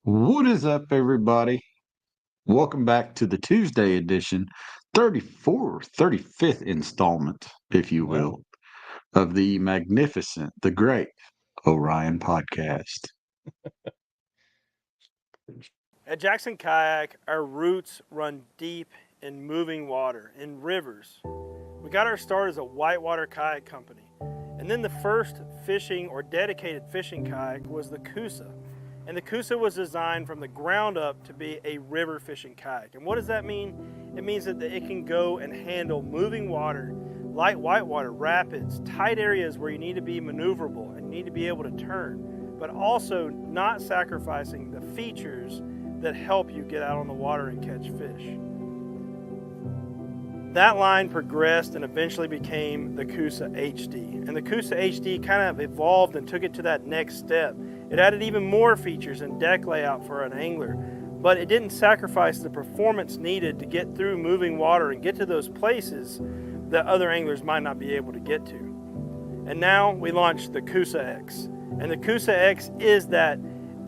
What is up, everybody? Welcome back to the Tuesday edition, 34th, 35th installment, if you Yeah. will, of the magnificent, the great Orion Podcast. At Jackson Kayak, our roots run deep in moving water, in rivers. We got our start as a whitewater kayak company. And then the first fishing or dedicated fishing kayak was the Coosa. And the Coosa was designed from the ground up to be a river fishing kayak. And what does that mean? It means that it can go and handle moving water, light whitewater, rapids, tight areas where you need to be maneuverable and need to be able to turn, but also not sacrificing the features that help you get out on the water and catch fish. That line progressed and eventually became the Coosa HD. And the Coosa HD kind of evolved and took it to that next step. It added even more features and deck layout for an angler, but it didn't sacrifice the performance needed to get through moving water and get to those places that other anglers might not be able to get to. And now we launched the Coosa X. And the Coosa X is that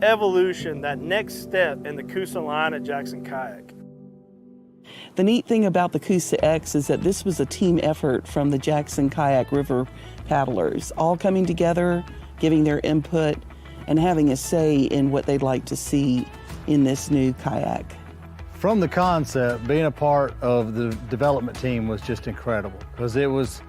evolution, that next step in the Coosa line at Jackson Kayak. The neat thing about the Coosa X is that this was a team effort from the Jackson Kayak River paddlers, all coming together, giving their input, and having a say in what they'd like to see in this new kayak. From the concept, being a part of the development team was just incredible because it was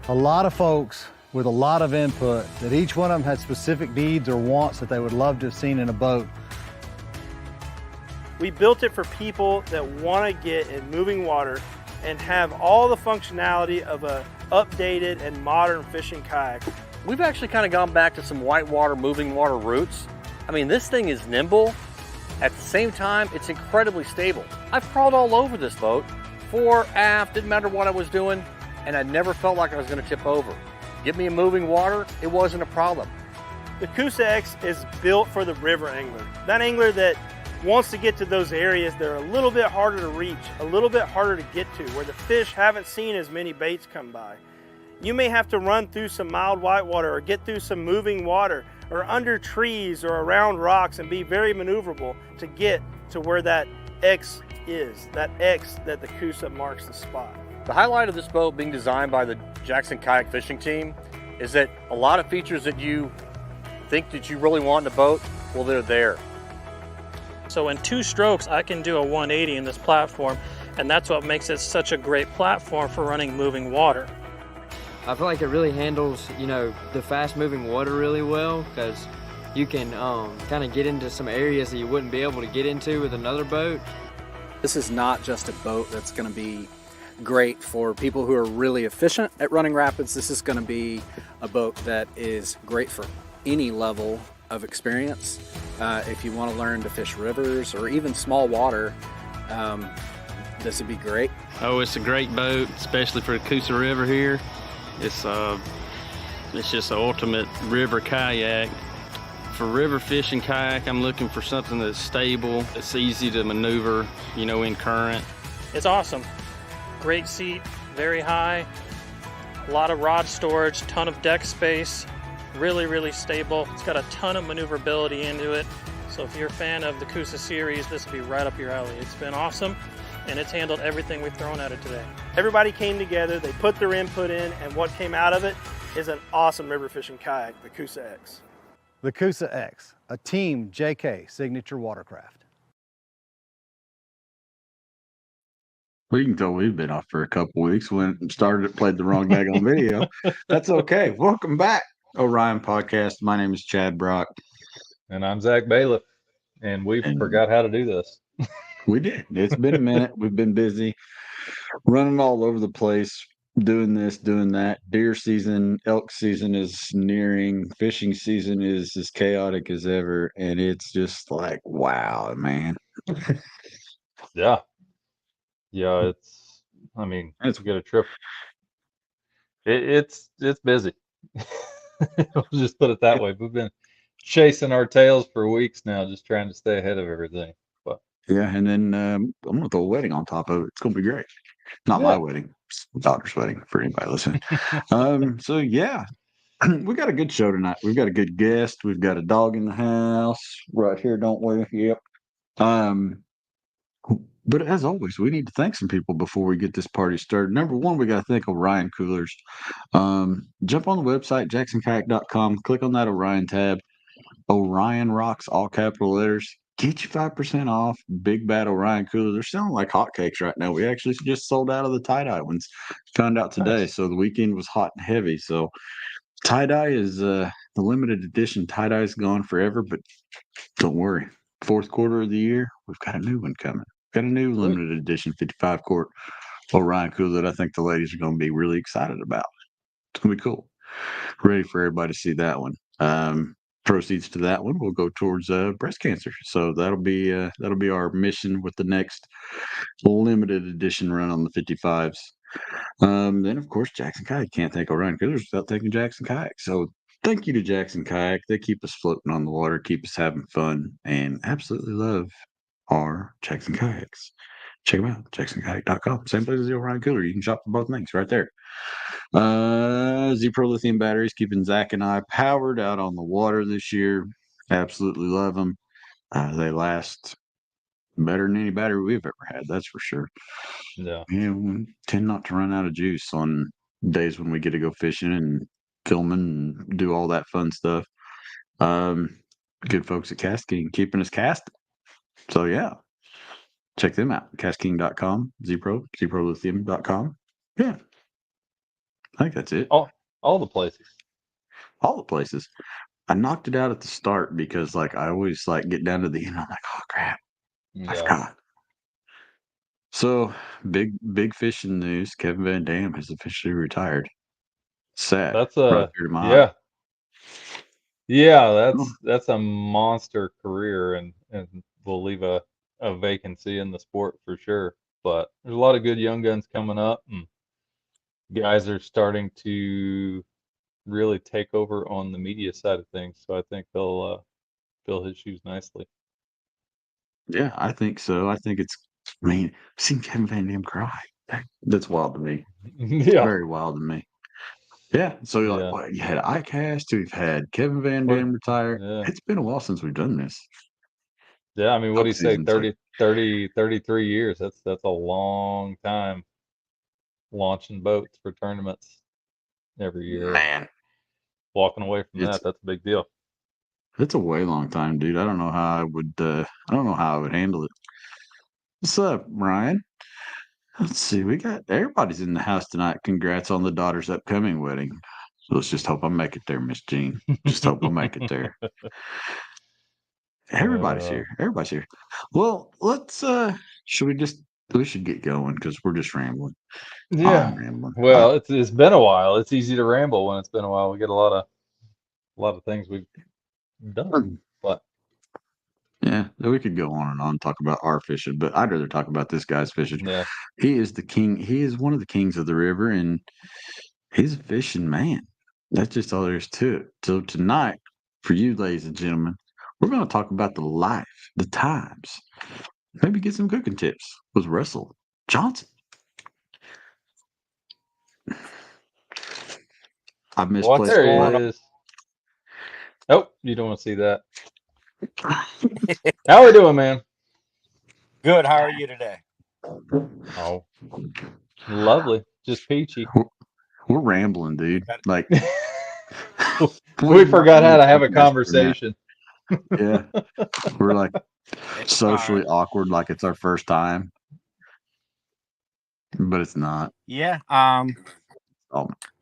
a lot of folks with a lot of input that each one of them had specific needs or wants that they would love to have seen in a boat. We built it for people that want to get in moving water and have all the functionality of a updated and modern fishing kayak. We've actually kind of gone back to some whitewater, moving water roots. I mean, this thing is nimble. At the same time, it's incredibly stable. I've crawled all over this boat, fore, aft, didn't matter what I was doing, and I never felt like I was going to tip over. Get me in moving water, it wasn't a problem. The Coosa X is built for the river angler. That angler that wants to get to those areas that are a little bit harder to reach, a little bit harder to get to, where the fish haven't seen as many baits come by. You may have to run through some mild whitewater or get through some moving water or under trees or around rocks and be very maneuverable to get to where that X is, that X that the Coosa marks the spot. The highlight of this boat being designed by the Jackson Kayak fishing team is that a lot of features that you think that you really want in a boat, well, they're there. So in 2 strokes, I can do a 180 in this platform, and that's what makes it such a great platform for running moving water. I feel like it really handles, the fast-moving water really well because you can kind of get into some areas that you wouldn't be able to get into with another boat. This is not just a boat that's going to be great for people who are really efficient at running rapids. This is going to be a boat that is great for any level of experience. If you want to learn to fish rivers or even small water, this would be great. Oh, it's a great boat, especially for the Coosa River here. It's just the ultimate river kayak. For river fishing kayak, I'm looking for something that's stable, that's easy to maneuver, in current. It's awesome. Great seat, very high, a lot of rod storage, ton of deck space, really, really stable. It's got a ton of maneuverability into it. So if you're a fan of the Coosa series, this will be right up your alley. It's been awesome, and it's handled everything we've thrown at it today. Everybody came together, they put their input in, and what came out of it is an awesome river fishing kayak, the Coosa X. The Coosa X, a Team JK signature watercraft. We can tell we've been off for a couple weeks. Went and played the wrong daggone video. That's okay. Welcome back, Orion Podcast. My name is Chad Brock. And I'm Zach Bailiff, and we forgot how to do this. We did. It's been a minute. We've been busy running all over the place, doing this, doing that. Deer season, elk season is nearing. Fishing season is as chaotic as ever. And it's just like, wow, man. Yeah. Yeah, it's get a trip. It's busy. I'll just put it that way. We've been chasing our tails for weeks now, just trying to stay ahead of everything. But yeah, and then I'm gonna throw a wedding on top of it. It's gonna be great. Not my wedding, it's my daughter's wedding for anybody listening. So yeah, We got a good show tonight. We've got a good guest. We've got a dog in the house right here, don't we? Yep. Um, but as always, we need to thank some people before we get this party started. Number one, we got to thank Orion Coolers. Jump on the website, jacksonkayak.com, click on that Orion tab. Orion Rocks, all capital letters. Get you 5% off. Big Bad Orion Cooler. They're selling like hotcakes right now. We actually just sold out of the tie-dye ones. Found out today. Nice. So the weekend was hot and heavy. So tie-dye is the limited edition. Tie-dye is gone forever, but don't worry. Fourth quarter of the year, we've got a new one coming. Got a new limited edition 55 quart Orion Cooler that I think the ladies are going to be really excited about. It's going to be cool. Ready for everybody to see that one. Proceeds to that one will go towards breast cancer. So that'll be our mission with the next limited edition run on the 55s. Then of course Jackson Kayak. Can't thank Orion Coolers without thanking Jackson Kayak. So thank you to Jackson Kayak. They keep us floating on the water, keep us having fun, and absolutely love our Jackson Kayaks. Check them out, jacksonkayak.com. Same place as the Orion Cooler. You can shop for both things right there. Z-Pro lithium batteries keeping Zach and I powered out on the water this year. Absolutely love them. They last better than any battery we've ever had, that's for sure. Yeah. We tend not to run out of juice on days when we get to go fishing and filming and do all that fun stuff. Good folks at Cast King keeping us casting. So yeah, check them out. CastKing.com, ZProlithium.com. Yeah. I think that's it. All the places. All the places. I knocked it out at the start because like I always like get down to the end. I'm like, oh crap, I forgot. So big fishing news. Kevin Van Dam has officially retired. Sad. That's right here to my eye. That's a monster career and will leave a vacancy in the sport for sure. But there's a lot of good young guns coming up, and guys are starting to really take over on the media side of things. So I think they'll fill his shoes nicely. Yeah, I think so. I think it's. I mean, I've seen Kevin Van Dam cry. That's wild to me. Yeah, very wild to me. Yeah. So you're like, what? You had ICAST. We've had Kevin Van Dam retire. Yeah. It's been a while since we've done this. Yeah, I mean, what do you say? 33 years. That's a long time launching boats for tournaments every year. Man, walking away from that's a big deal. It's a way long time, dude. I don't know how I would. I don't know how I would handle it. What's up, Ryan? Let's see. We got everybody's in the house tonight. Congrats on the daughter's upcoming wedding. So let's just hope I make it there, Miss Jean. Just hope I make it there. Everybody's here. Everybody's here. Well, let's. Should we just? We should get going because we're just rambling. Yeah. Rambling. Well, it's been a while. It's easy to ramble when it's been a while. We get a lot of things we've done, but yeah, we could go on and on talk about our fishing, but I'd rather talk about this guy's fishing. Yeah, he is the king. He is one of the kings of the river, and he's a fishing man. That's just all there is to it. So tonight, for you, ladies and gentlemen, we're going to talk about the life, the times, maybe get some cooking tips with Russell Johnson. I've misplaced there is. Oh, you don't want to see that. How we doing, man? Good. How are you today? Oh, lovely. Just peachy. We're rambling, dude. Like we forgot how to have a conversation. Yeah, we're like socially awkward, like it's our first time, but it's not. Yeah.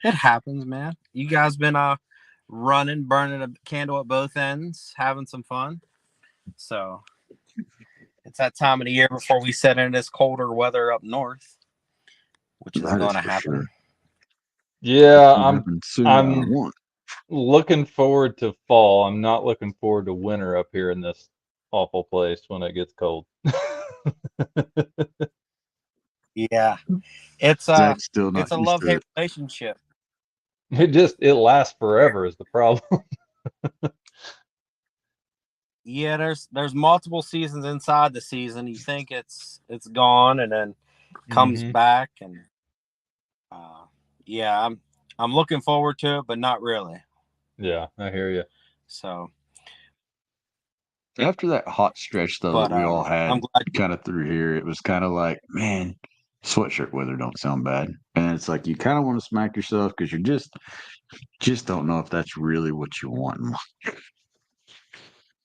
It happens, man. You guys been running, burning a candle at both ends, having some fun. So it's that time of the year before we set into this colder weather up north, which is going to happen. Sure. Yeah, I'm looking forward to fall. I'm not looking forward to winter up here in this awful place when it gets cold. Yeah, it's a love-hate relationship. It lasts forever is the problem. Yeah, there's multiple seasons inside the season. You think it's gone, and then comes back, and yeah, I'm looking forward to it, but not really. Yeah, I hear you. So, After that hot stretch though but that we all had I'm glad. kind of through here, it was kind of like, man, sweatshirt weather don't sound bad. And it's like you kind of want to smack yourself because you're just don't know if that's really what you want.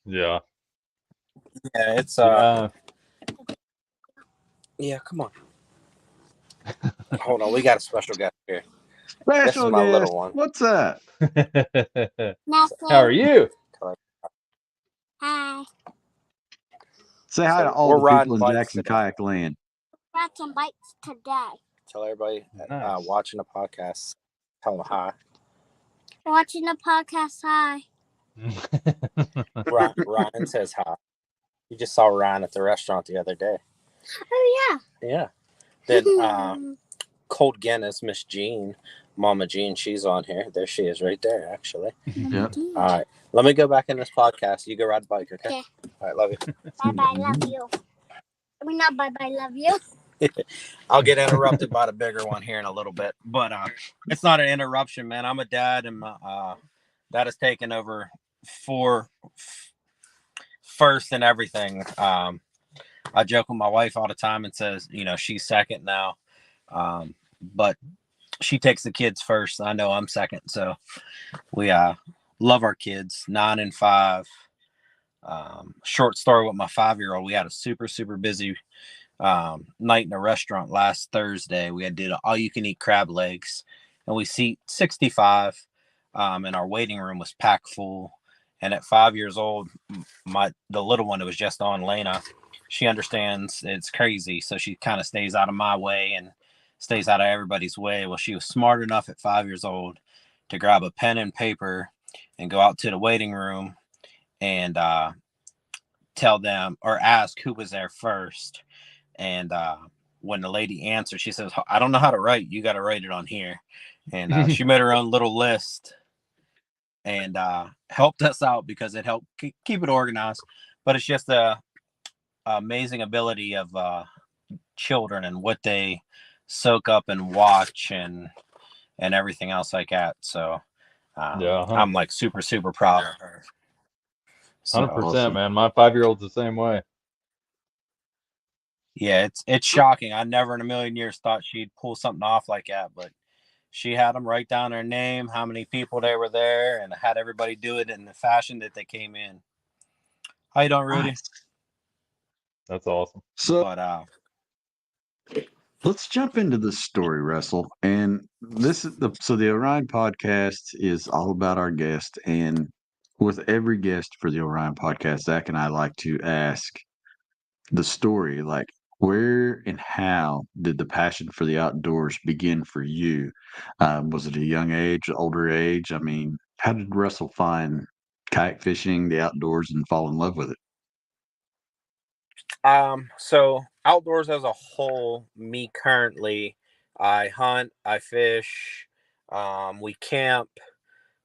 Yeah. Yeah, it's Yeah. yeah. Come on, hold on. We got a special guest here. This is Special my guest. little one. What's that? How are you? Hi. Say hi to So all we're the riding people in bikes Jackson today. Kayak Land. Riding bikes today. Tell everybody Nice. watching the podcast. Tell them hi. Watching the podcast. Hi. Ryan says hi. You just saw Ryan at the restaurant the other day. Oh Yeah. Then Cold Guinness, Miss Jean, Mama Jean, she's on here. There she is right there, actually. Yep. All right. Let me go back in this podcast. You go ride the bike, okay? Okay. All right, love you. Bye-bye, love you. I mean, not bye-bye, love you. I'll get interrupted by the bigger one here in a little bit. But it's not an interruption, man. I'm a dad, and my dad has taken over for first and everything. I joke with my wife all the time and says, you know, she's second now. But she takes the kids first. I know I'm second. So we love our kids, 9 and 5. Short story with my 5-year-old. We had a super, super busy night in a restaurant last Thursday. We had did all-you-can-eat crab legs, and we seat 65, and our waiting room was packed full. And at 5 years old, the little one that was just on, Lena, she understands it's crazy, so she kind of stays out of my way and stays out of everybody's way. Well, she was smart enough at 5 years old to grab a pen and paper and go out to the waiting room and tell them or ask who was there first. And when the lady answered, she says, I don't know how to write. You got to write it on here. And she made her own little list and helped us out because it helped keep it organized. But it's just the amazing ability of children and what they soak up and watch and everything else like that. So Yeah, I'm like super, super proud of her. 100%, man. My 5-year-old's the same way. Yeah, it's shocking. I never in a million years thought she'd pull something off like that, but she had them write down their name, how many people they were there, and had everybody do it in the fashion that they came in. How you doing, Rudy? Nice. That's awesome. So But let's jump into the story, Russell. And this is the Orion podcast is all about our guest. And with every guest for the Orion podcast, Zach and I like to ask the story, like where and how did the passion for the outdoors begin for you? Was it a young age, older age? I mean, how did Russell find kayak fishing, the outdoors, and fall in love with it? so outdoors as a whole, me currently, I hunt, I fish, we camp,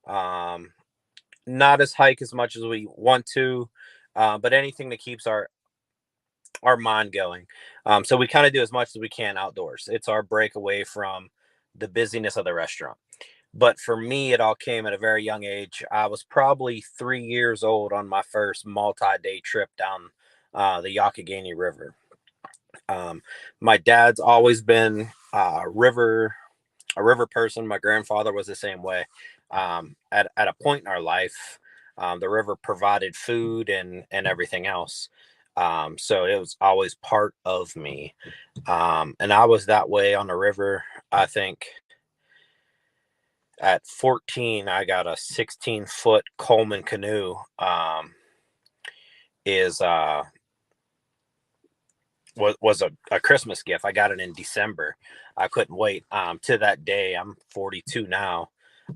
not as hike as much as we want to, but anything that keeps our mind going. So we kind of do as much as we can outdoors. It's our break away from the busyness of the restaurant. But for me, it all came at a very young age. I was probably 3 years old on my first multi-day trip down the Youghiogheny River. My dad's always been a river person. My grandfather was the same way. At a point in our life, the river provided food and everything else. So it was always part of me. And I was that way on the river. I think at 14, I got a 16-foot Coleman canoe. Was a Christmas gift. I got it in December. I couldn't wait. To that day, I'm 42 now.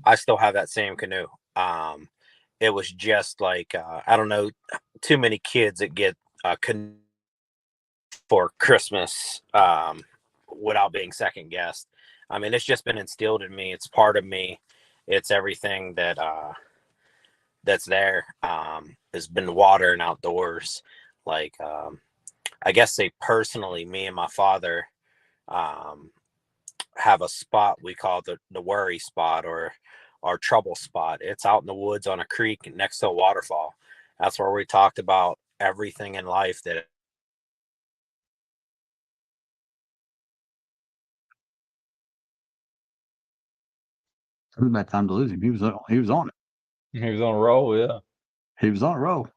I still have that same canoe. It was just like, I don't know, too many kids that get a canoe for Christmas without being second guessed. I mean, it's just been instilled in me. It's part of me. It's everything that's there. Has been water and outdoors. Like, I guess say personally, me and my father have a spot we call the worry spot, or our trouble spot. It's out in the woods on a creek next to a waterfall. That's where we talked about everything in life that It was about time to lose him. He was on it. He was on a roll, yeah. He was on a roll.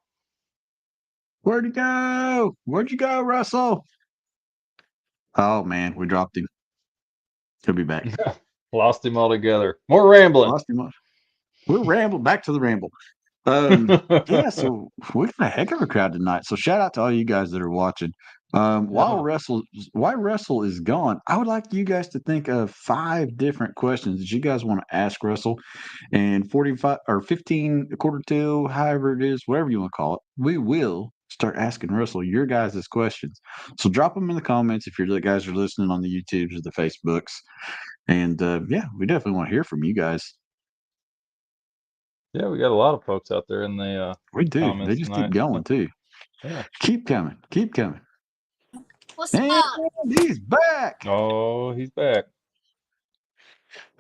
Where'd he go? Where'd you go, Russell? Oh man, we dropped him. He'll be back. Lost him altogether. More rambling. Lost him. We'll ramble back to the ramble. Yeah, so we got a heck of a crowd tonight. So shout out to all you guys that are watching. While Russell is gone, I would like you guys to think of 5 different questions that you guys want to ask Russell, and 45 or 15, a quarter to, however it is, whatever you want to call it. We will start asking Russell your guys' questions. So drop them in the comments if you guys are listening on the YouTubes or the Facebooks. And yeah, we definitely want to hear from you guys. Yeah, we got a lot of folks out there in the We do. comments They just tonight. keep going too. Yeah. Keep coming. Keep coming. What's And up? he's back. Oh, he's back.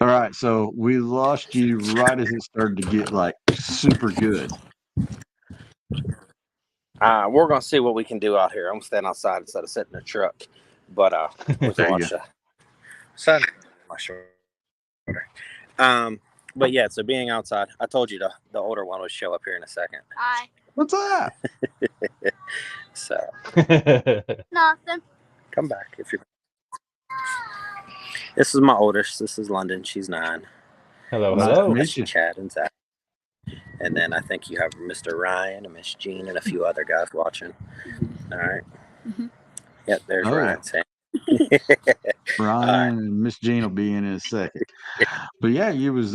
All right, so we lost you right as it started to get like super good. we're gonna see what we can do out here. I'm gonna stand outside instead of sitting in the truck. But we There can you watch the sun on my shoulder. But yeah, so being outside, I told you the older one would show up here in a second. Hi. What's up? So Nothing. come back if you're. This is my oldest. This is London. She's 9. Hello, Nice hello. to meet That's you. Chad and Zach. And then I think you have Mr. Ryan and Miss Jean and a few other guys watching. All right. Yep, there's Oh, Ryan saying. Ryan and Miss Jean will be in a second. But yeah, you was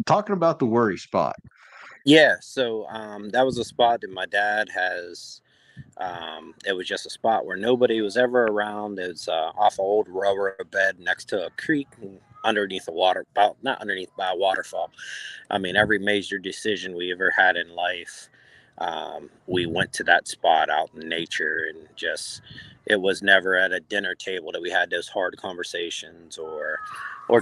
talking about the worry spot. Yeah, so that was a spot that my dad has. It was just a spot where nobody was ever around. It's off an old railroad bed next to a creek underneath a not underneath, by a waterfall. I mean, every major decision we ever had in life, we went to that spot out in nature, and just, it was never at a dinner table that we had those hard conversations or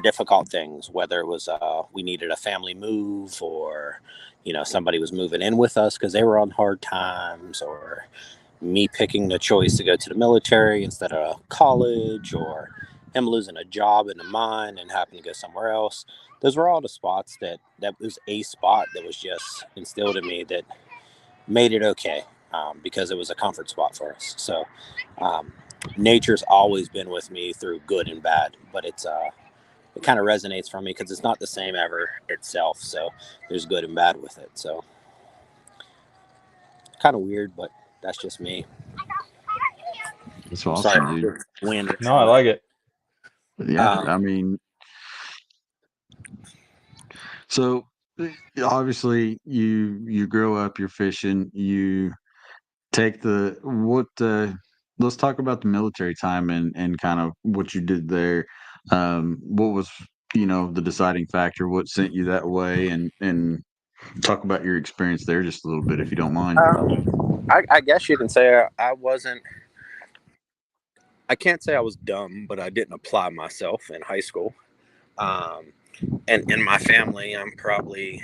difficult things, whether it was we needed a family move, or somebody was moving in with us because they were on hard times, or me picking the choice to go to the military instead of college, or him losing a job in the mine and having to go somewhere else. Those were all the spots that was a spot that was just instilled in me that made it okay, because it was a comfort spot for us. So nature's always been with me through good and bad, but it kind of resonates for me because it's not the same ever itself. So there's good and bad with it. So kind of weird, but that's just me. That's awesome, dude. Wind. No, I like it. Yeah, I mean, so obviously you grow up, you're fishing, you take let's talk about the military time and kind of what you did there. What was, the deciding factor, what sent you that way, and talk about your experience there just a little bit, if you don't mind. I guess you can say I can't say I was dumb, but I didn't apply myself in high school. And in my family, I'm probably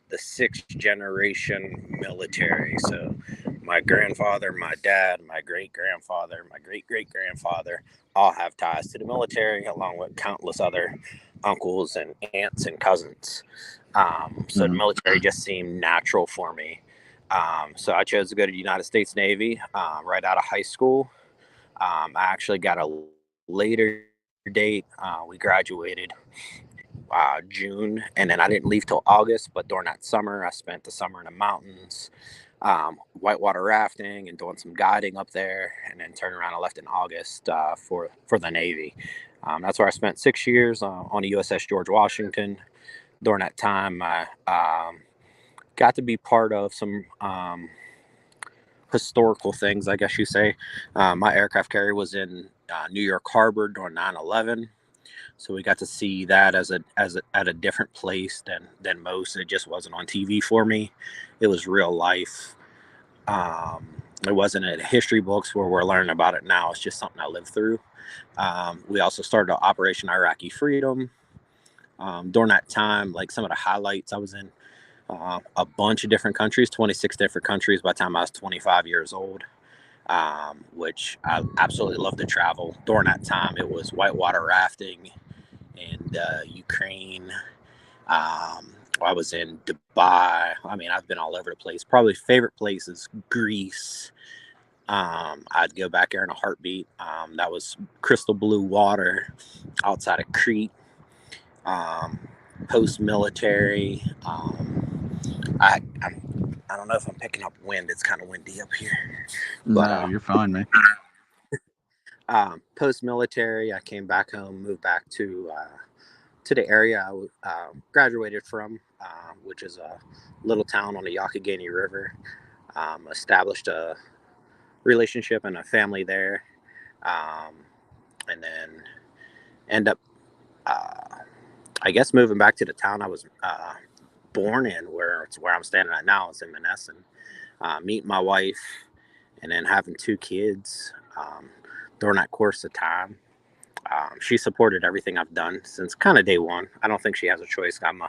the 6th generation military. So my grandfather, my dad, my great-grandfather, my great-great-grandfather all have ties to the military, along with countless other uncles and aunts and cousins. So the military just seemed natural for me. So I chose to go to the United States Navy right out of high school. I actually got a later date. We graduated June, and then I didn't leave till August. But during that summer, I spent the summer in the mountains, whitewater rafting and doing some guiding up there, and then turned around and left in August for the Navy. That's where I spent 6 years on the USS George Washington. During that time, I got to be part of some historical things, I guess you say. My aircraft carrier was in New York Harbor during 9/11, so we got to see that at a different place than most. It just wasn't on TV for me. It was real life. It wasn't in history books where we're learning about it now. It's just something I lived through. We also started Operation Iraqi Freedom. During that time, like some of the highlights, I was in a bunch of different countries, 26 different countries by the time I was 25 years old, which I absolutely love to travel. During that time, it was whitewater rafting in Ukraine. I was in Dubai. I mean, I've been all over the place. Probably favorite place is Greece. I'd go back there in a heartbeat. That was crystal blue water outside of Crete. Post-military. I don't know if I'm picking up wind. It's kind of windy up here. But, no, you're fine, man. Post-military, I came back home, moved back to the area I graduated from, which is a little town on the Youghiogheny River. Established a relationship and a family there, and then end up, I guess, moving back to the town I was born in, where I'm standing at now. It's in Menneson. Meet my wife, and then having 2 kids during that course of time. She supported everything I've done since kind of day one. I don't think she has a choice. I'm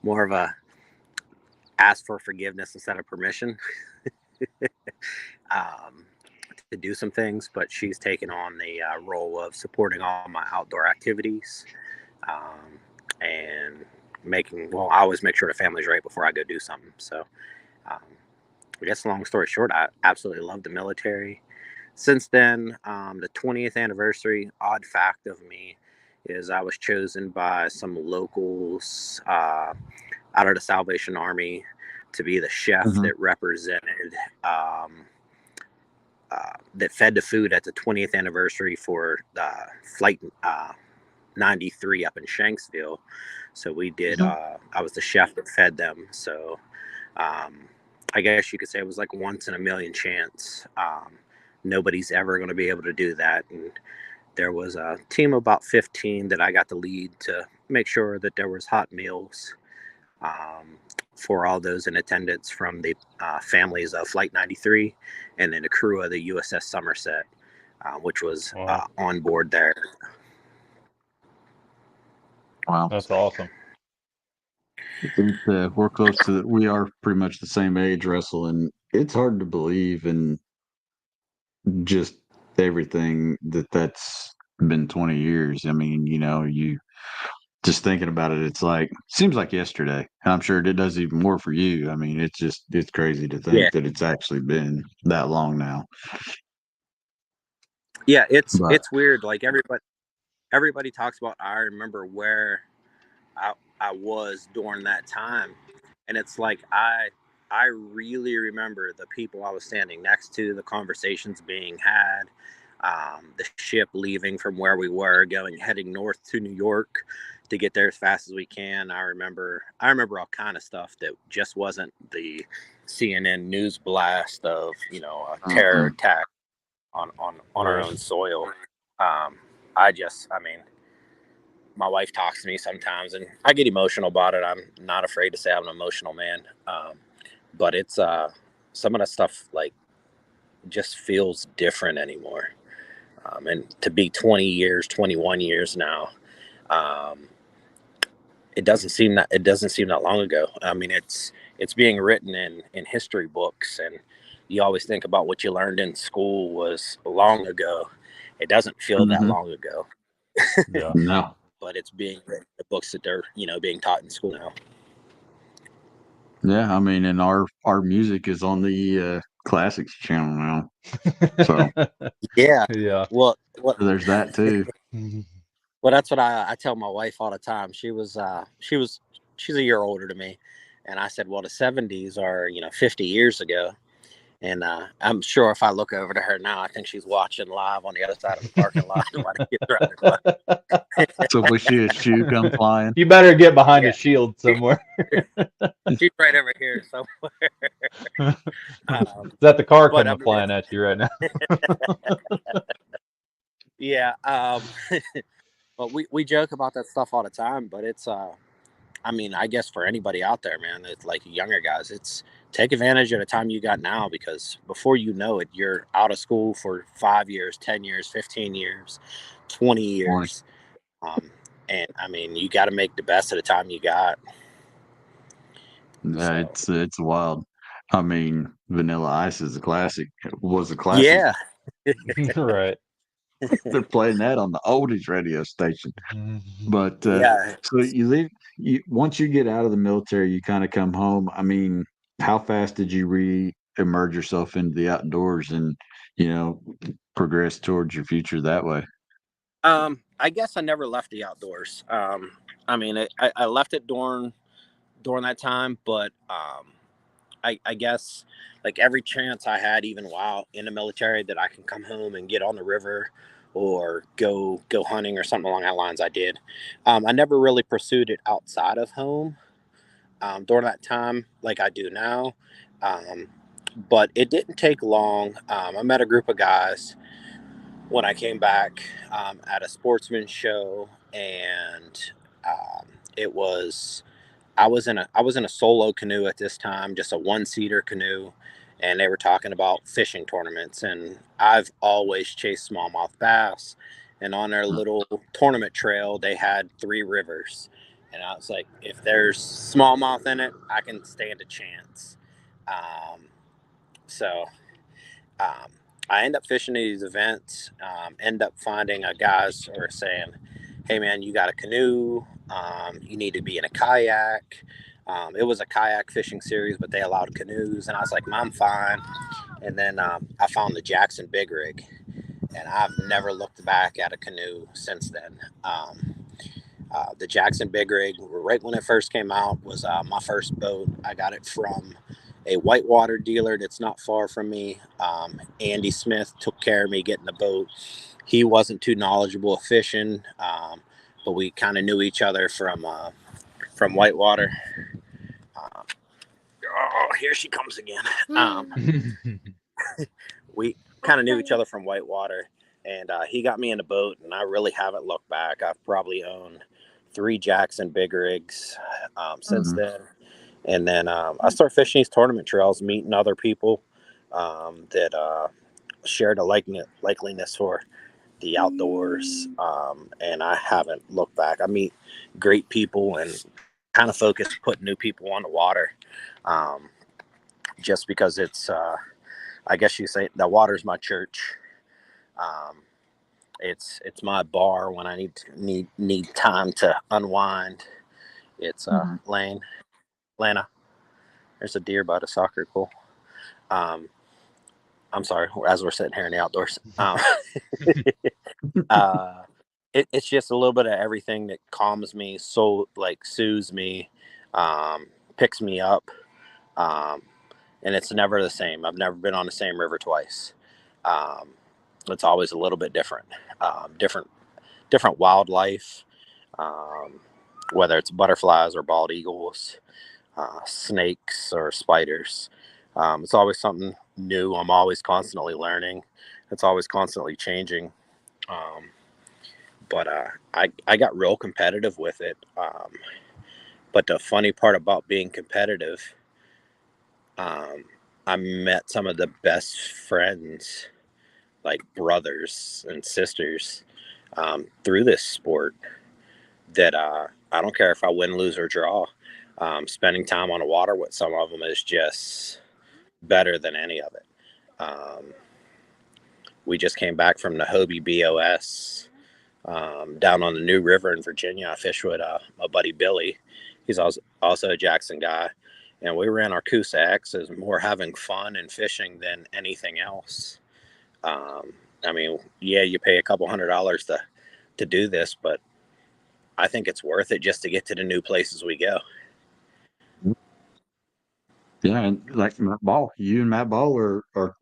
more of a ask for forgiveness instead of permission to do some things, but she's taken on the role of supporting all my outdoor activities and I always make sure the family's right before I go do something. So I guess long story short, I absolutely love the military. Since then, the 20th anniversary, odd fact of me is I was chosen by some locals out of the Salvation Army to be the chef that represented, that fed the food at the 20th anniversary for Flight 93 up in Shanksville. So we did, I was the chef that fed them. So I guess you could say it was like once in a million chance. Nobody's ever going to be able to do that. And there was a team of about 15 that I got the lead to make sure that there was hot meals for all those in attendance from the families of Flight 93 and then the crew of the USS Somerset, which was on board there. Wow. That's awesome. I think we're close to we are pretty much the same age, Russell, and it's hard to believe in just everything that's been 20 years. I mean, you just thinking about it, it's like seems like yesterday. And I'm sure it does even more for you. I mean, it's crazy to think that it's actually been that long now. Yeah, it's weird. Like everybody talks about, I remember where I was during that time, and it's like I really remember the people I was standing next to, the conversations being had, the ship leaving from where we were heading north to New York to get there as fast as we can. I remember all kind of stuff that just wasn't the CNN news blast of a terror attack on our own soil. My wife talks to me sometimes and I get emotional about it. I'm not afraid to say I'm an emotional man. But it's some of the stuff like just feels different anymore. And to be 21 years now, it doesn't seem that long ago. I mean, it's being written in history books, and you always think about what you learned in school was long ago. It doesn't feel that long ago. Yeah. No. But it's being written in the books that they're being taught in school now. Yeah, I mean, and our music is on the classics channel now. So yeah. Well, there's that too. Well, that's what I tell my wife all the time. She's a year older than me, and I said, well, the 70s are 50 years ago. And I'm sure if I look over to her now, I think she's watching live on the other side of the parking lot. So if we see a shoe come flying, you better get behind a shield somewhere. She's right over here somewhere. Is that the car coming flying at you right now? Yeah. But we joke about that stuff all the time, but it's I guess for anybody out there, man, it's like younger guys, it's take advantage of the time you got now, because before you know it, you're out of school for 5 years, 10 years, 15 years, 20 years. And I mean, you got to make the best of the time you got. Yeah, it's wild. I mean, Vanilla Ice is a classic. Was a classic. Yeah. Right. They're playing that on the oldies radio station. But Yeah. so you leave. You once you get out of the military, you kind of come home. I mean, how fast did you re-emerge yourself into the outdoors and progress towards your future that way? I guess I never left the outdoors. I mean, I left it during that time, but I guess like every chance I had, even while in the military, that I can come home and get on the river or go hunting or something along that lines, I did. I never really pursued it outside of home during that time like I do now. Um, but it didn't take long. I met a group of guys when I came back at a sportsman show, and it was I was in a solo canoe at this time, just a one-seater canoe, and they were talking about fishing tournaments, and I've always chased smallmouth bass, and on their little tournament trail they had 3 rivers, and I was like, if there's smallmouth in it, I can stand a chance. So um, I end up fishing these events, end up finding a guys who are saying, hey man, you got a canoe, you need to be in a kayak. It was a kayak fishing series, but they allowed canoes, and I was like, I'm fine. And then I found the Jackson Big Rig, and I've never looked back at a canoe since then. The Jackson Big Rig, right when it first came out, was my first boat. I got it from a whitewater dealer that's not far from me. Andy Smith took care of me getting the boat. He wasn't too knowledgeable of fishing, but we kind of knew each other from whitewater. Here she comes again. We kind of knew each other from whitewater, and he got me in the boat, and I really haven't looked back. I've probably owned 3 Jackson Big Rigs since then. And then I started fishing these tournament trails, meeting other people that shared a likeliness for the outdoors. And I haven't looked back. I meet great people and kind of focus putting new people on the water, just because it's, I guess you say, the water's my church. It's my bar when I need time to unwind. It's Lana. There's a deer by the soccer goal. I'm sorry, as we're sitting here in the outdoors. It's just a little bit of everything that calms me, so like soothes me, picks me up, and it's never the same. I've never been on the same river twice. It's always a little bit different, different wildlife, whether it's butterflies or bald eagles, snakes or spiders. It's always something new. I'm always constantly learning. It's always constantly changing. But I got real competitive with it. But the funny part about being competitive, I met some of the best friends, like brothers and sisters, through this sport that I don't care if I win, lose, or draw. Spending time on the water with some of them is just better than any of it. We just came back from the Hobie BOS down on the New River in Virginia. I fished with my buddy Billy. He's also a Jackson guy. And we ran our Coosa X as more having fun and fishing than anything else. I mean, yeah, you pay a couple $100 to do this, but I think it's worth it just to get to the new places we go. Yeah, and like Matt Ball, you and Matt Ball are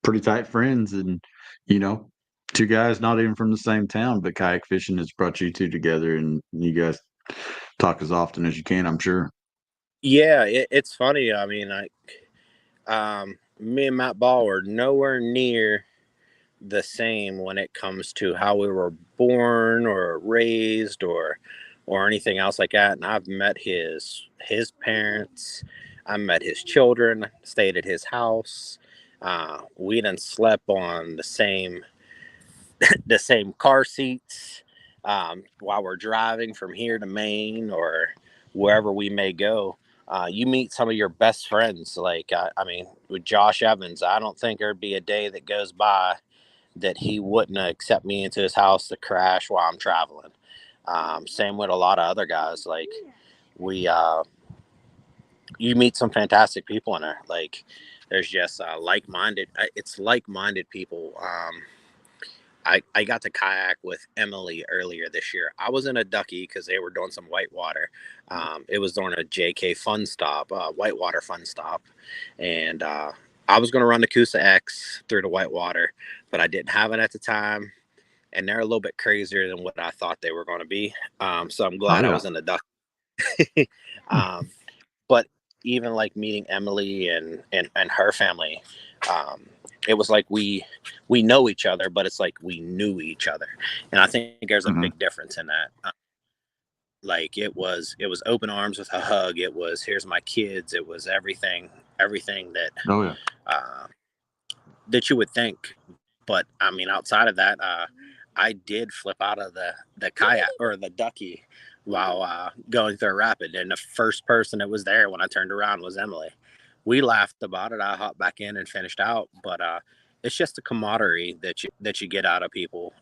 pretty tight friends, and 2 guys not even from the same town, but kayak fishing has brought you 2 together, and you guys talk as often as you can, I'm sure. Yeah, it's funny. I mean, me and Matt Ball are nowhere near the same when it comes to how we were born or raised or anything else like that. And I've met his parents. I met his children, stayed at his house. We done slept on the same car seats. while we're driving from here to Maine or wherever we may go, you meet some of your best friends. Like, I mean, with Josh Evans, I don't think there'd be a day that goes by that he wouldn't accept me into his house to crash while I'm traveling. Same with a lot of other guys. Like, we, you meet some fantastic people in there. Like, there's just it's like-minded people. I got to kayak with Emily earlier this year. I was in a ducky because they were doing some whitewater. It was during a JK fun stop, whitewater fun stop. And I was going to run the Coosa X through the whitewater, but I didn't have it at the time. And they're a little bit crazier than what I thought they were going to be. So I'm glad I was in the ducky. But even like meeting Emily and her family, it was like we know each other, but it's like we knew each other. And I think there's a big difference in that. Like it was open arms with a hug. It was, here's my kids. It was everything that, that you would think. But I mean, outside of that, I did flip out of the kayak or the ducky while going through a rapid. And the first person that was there when I turned around was Emily. We laughed about it. I hopped back in and finished out, but it's just a camaraderie that you get out of people.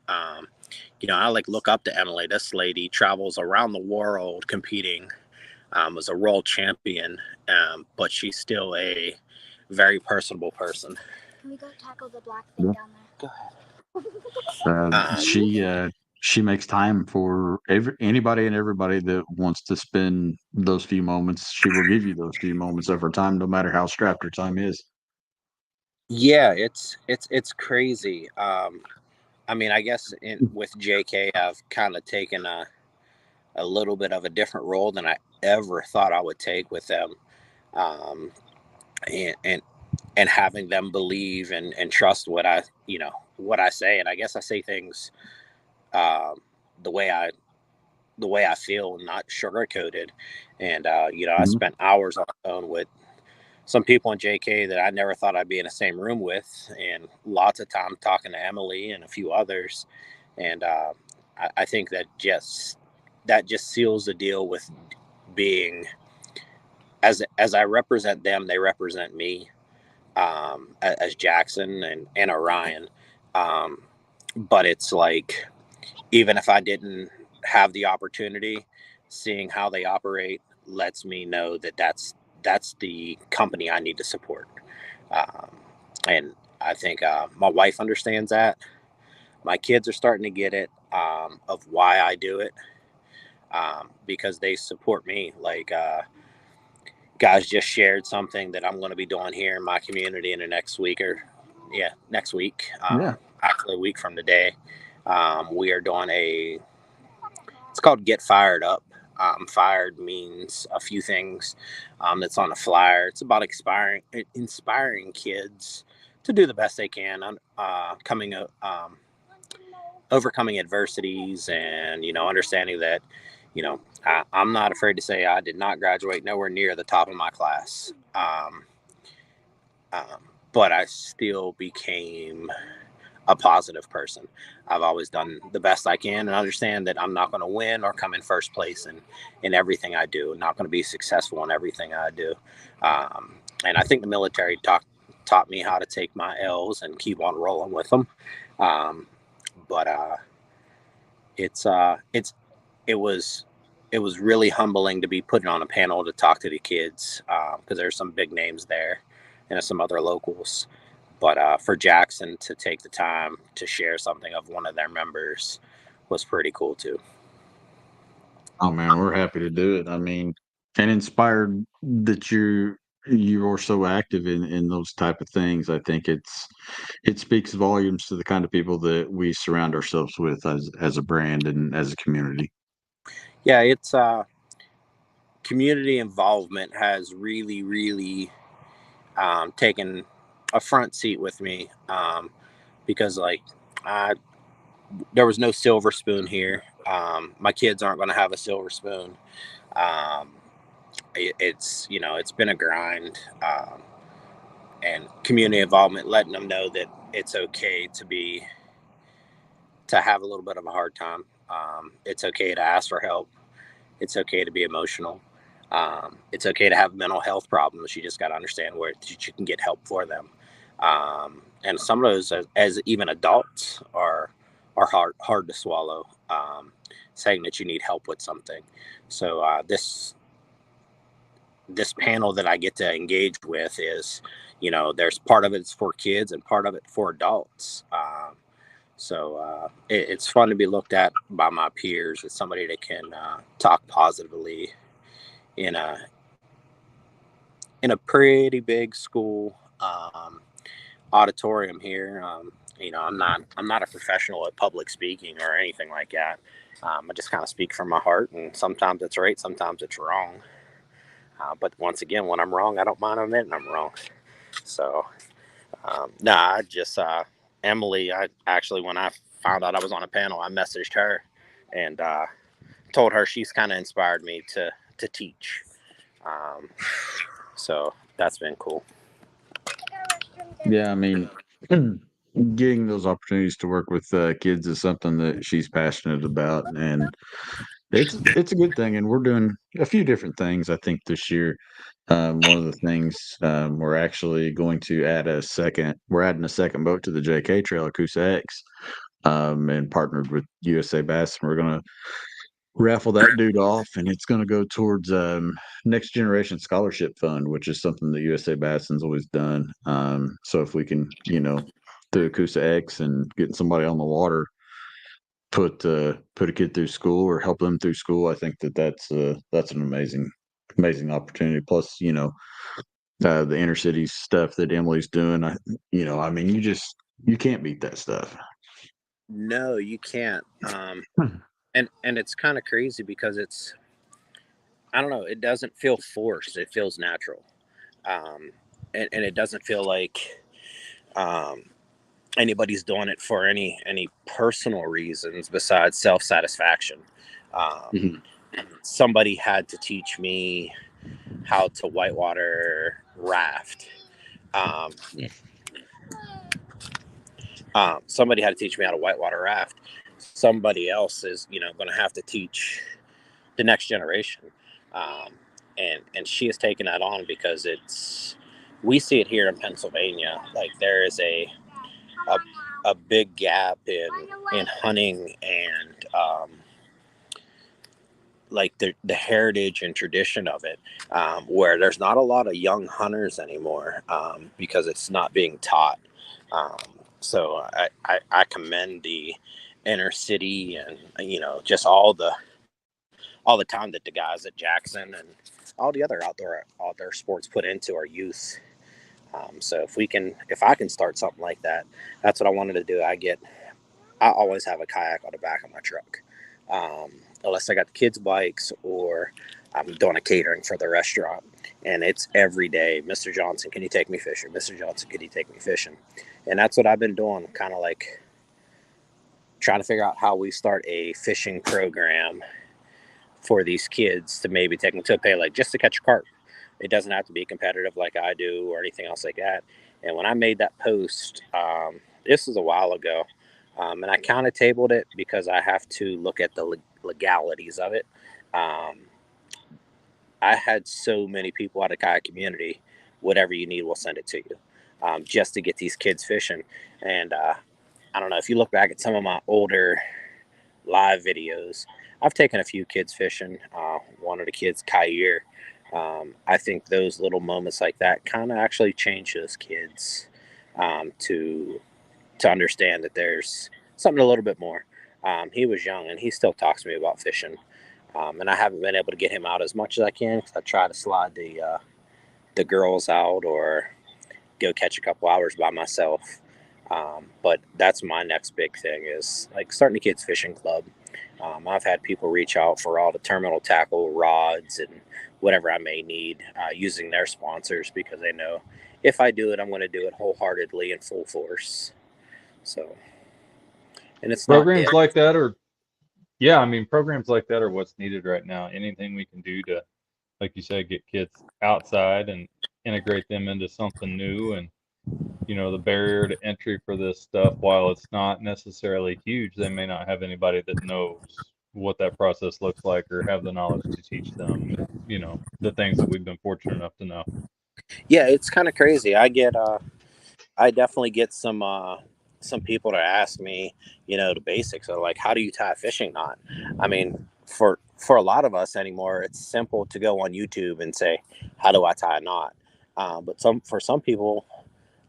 You know, I like look up to Emily. This lady travels around the world competing, as a world champion, but she's still a very personable person. Can we go tackle the black thing down there? Go ahead. She makes time for anybody and everybody that wants to spend those few moments. She will give you those few moments of her time, no matter how strapped her time is. Yeah, it's crazy. I mean, I guess with JK, I've kind of taken a little bit of a different role than I ever thought I would take with them, and having them believe and trust what I say. And I guess I say things the way I feel, not sugarcoated. And I spent hours on the phone with some people in JK that I never thought I'd be in the same room with, and lots of time talking to Emily and a few others. And I think that just seals the deal with being, as I represent them, they represent me, as Jackson and Orion. But it's like, even if I didn't have the opportunity, seeing how they operate lets me know that that's the company I need to support. And I think my wife understands that. My kids are starting to get it, of why I do it, because they support me. Like, guys just shared something that I'm going to be doing here in my community in the next week, actually a week from today. We are doing it's called Get Fired Up. Fired means a few things. That's on a flyer. It's about inspiring kids to do the best they can on overcoming adversities, and understanding that I'm not afraid to say I did not graduate nowhere near the top of my class, but I still became a positive person. I've always done the best I can, and understand that I'm not going to win or come in first place in everything I do. I'm not going to be successful in everything I do. And I think the military taught me how to take my L's and keep on rolling with them. But it was really humbling to be put on a panel to talk to the kids, because there's some big names there and some other locals. But for Jackson to take the time to share something of one of their members was pretty cool too. Oh man, we're happy to do it. I mean, and inspired that you are so active in those type of things. I think it speaks volumes to the kind of people that we surround ourselves with as a brand and as a community. Yeah, it's community involvement has really, really taken a front seat with me, because there was no silver spoon here. My kids aren't going to have a silver spoon. It's been a grind, and community involvement, letting them know that it's okay to have a little bit of a hard time. It's okay to ask for help. It's okay to be emotional. It's okay to have mental health problems. You just got to understand where you can get help for them. And some of those, as even adults, are hard to swallow. Saying that you need help with something. So this panel that I get to engage with is, there's part of it's for kids and part of it for adults. It's fun to be looked at by my peers as somebody that can talk positively in a pretty big school auditorium here. I'm not a professional at public speaking or anything like that. I just kind of speak from my heart, and sometimes it's right, sometimes it's wrong. But once again, when I'm wrong, I don't mind admitting I'm wrong. So, I just Emily. I actually, when I found out I was on a panel, I messaged her and told her she's kind of inspired me to teach. So that's been cool. Yeah, I mean, getting those opportunities to work with kids is something that she's passionate about, and it's a good thing. And we're doing a few different things, I think, this year. One of the things, we're actually going to we're adding a second boat to the JK Trail at Coosa X, and partnered with USA Bass, and we're going to raffle that dude off, and it's going to go towards Next Generation Scholarship Fund, which is something that USA Basson's always done. So if we can, through Coosa X and getting somebody on the water, put a kid through school or help them through school, I think that's an amazing opportunity. Plus, the inner city stuff that Emily's doing, I mean, you can't beat that stuff. No, you can't. And it's kind of crazy because I don't know, it doesn't feel forced. It feels natural. And it doesn't feel like anybody's doing it for any personal reasons besides self-satisfaction. Somebody had to teach me how to whitewater raft. Somebody had to teach me how to whitewater raft. Somebody else is, going to have to teach the next generation. And she has taken that on because we see it here in Pennsylvania. Like, there is a big gap in hunting and like the heritage and tradition of it, where there's not a lot of young hunters anymore, because it's not being taught. So I commend the inner city and, just all the time that the guys at Jackson and all the other outdoor sports put into our youth. So if I can start something like that, that's what I wanted to do. I always have a kayak on the back of my truck, unless I got the kids' bikes or I'm doing a catering for the restaurant, and it's every day. Mr. Johnson, can you take me fishing? Mr. Johnson, can you take me fishing? And that's what I've been doing, kind of like trying to figure out how we start a fishing program for these kids to maybe take them to a pay, like just to catch a carp. It doesn't have to be competitive like I do or anything else like that. And when I made that post, this was a while ago, and I kind of tabled it because I have to look at the legalities of it. I had so many people out of kayak community, whatever you need, we'll send it to you, just to get these kids fishing. And I don't know, if you look back at some of my older live videos, I've taken a few kids fishing. One of the kids, Kayak. I think those little moments like that kind of actually change those kids to understand that there's something a little bit more. He was young and he still talks to me about fishing. And I haven't been able to get him out as much as I can because I try to slide the girls out or go catch a couple hours by myself. But that's my next big thing, is like starting a kids fishing club. I've had people reach out for all the terminal tackle, rods, and whatever I may need, using their sponsors, because they know if I do it, I'm going to do it wholeheartedly and full force. So, and it's programs like that are, yeah, I mean, programs like that are what's needed right now. Anything we can do to, like you said, get kids outside and integrate them into something new and the barrier to entry for this stuff, while it's not necessarily huge, they may not have anybody that knows what that process looks like or have the knowledge to teach them, the things that we've been fortunate enough to know. Yeah, it's kind of crazy. I definitely get some people to ask me, the basics of like, how do you tie a fishing knot? I mean, for a lot of us anymore, it's simple to go on YouTube and say, how do I tie a knot? But for some people,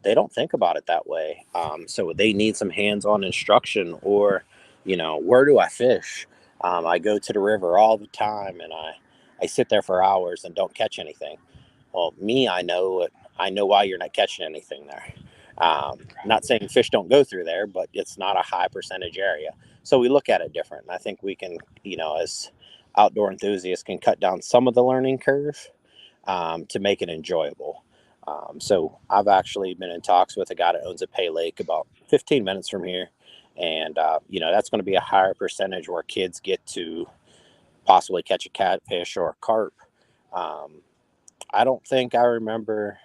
they don't think about it that way. So they need some hands-on instruction, or, where do I fish? I go to the river all the time, and I sit there for hours and don't catch anything. Well, I know it. I know why you're not catching anything there. Not saying fish don't go through there, but it's not a high percentage area. So we look at it different. And I think we can, as outdoor enthusiasts, can cut down some of the learning curve to make it enjoyable. So I've actually been in talks with a guy that owns a pay lake about 15 minutes from here. And, that's going to be a higher percentage where kids get to possibly catch a catfish or a carp. I don't think I remember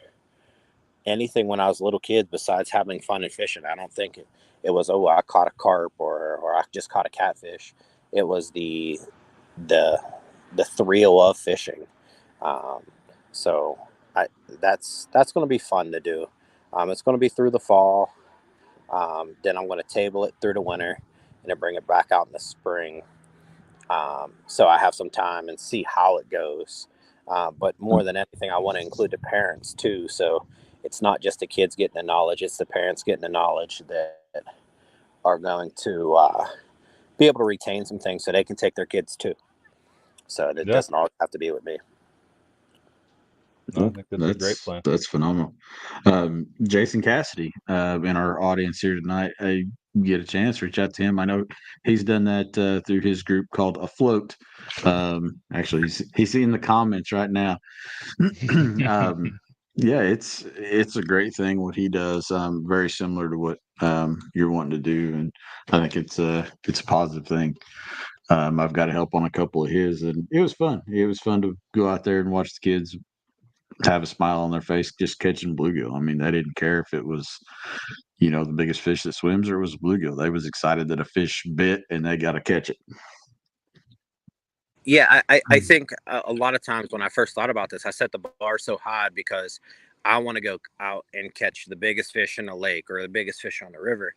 anything when I was a little kid besides having fun and fishing. I don't think it was, oh, I caught a carp or I just caught a catfish. It was the thrill of fishing. So that's going to be fun to do. It's going to be through the fall. Then I'm going to table it through the winter and then bring it back out in the spring. So I have some time and see how it goes. But more than anything, I want to include the parents too. So it's not just the kids getting the knowledge, it's the parents getting the knowledge that are going to be able to retain some things so they can take their kids too. So it doesn't always have to be with me. I think that's a great plan. That's phenomenal. Jason Cassidy, in our audience here tonight, get a chance, reach out to him. I know he's done that through his group called Afloat. Actually, he's in the comments right now. Yeah, it's a great thing what he does. Very similar to what you're wanting to do, and I think it's a positive thing. I've got to help on a couple of his, and it was fun. It was fun to go out there and watch the kids have a smile on their face just catching bluegill. I mean, they didn't care if it was, the biggest fish that swims or it was a bluegill. They was excited that a fish bit and they got to catch it. Yeah, I think a lot of times when I first thought about this, I set the bar so high because I want to go out and catch the biggest fish in the lake or the biggest fish on the river.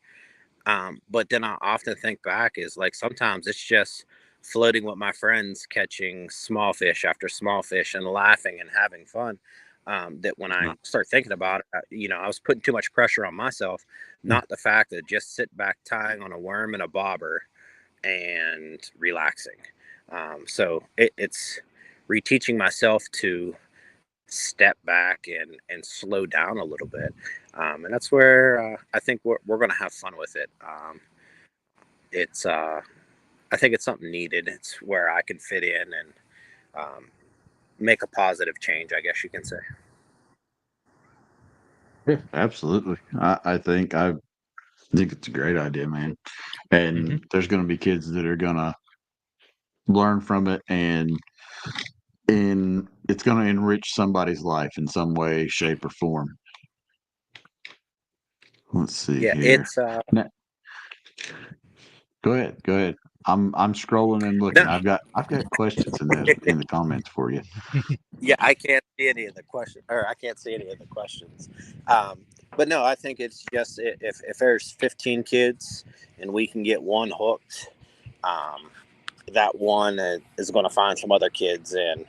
But then I often think back is like sometimes it's just floating with my friends, catching small fish after small fish and laughing and having fun. That when I start thinking about it, I was putting too much pressure on myself, not the fact that just sit back tying on a worm and a bobber and relaxing. So it's reteaching myself to step back and slow down a little bit. And that's where I think we're going to have fun with it. I think it's something needed. It's where I can fit in and make a positive change, I guess you can say. Yeah, absolutely. I think it's a great idea, man. And there's going to be kids that are going to learn from it, and it's going to enrich somebody's life in some way, shape, or form. Let's see. Yeah, here. it's Now, go ahead. I'm scrolling and looking. I've got questions in the comments for you. Yeah, I can't see any of the questions, or I can't see any of the questions. But no, I think it's just if there's 15 kids and we can get one hooked, that one is going to find some other kids, and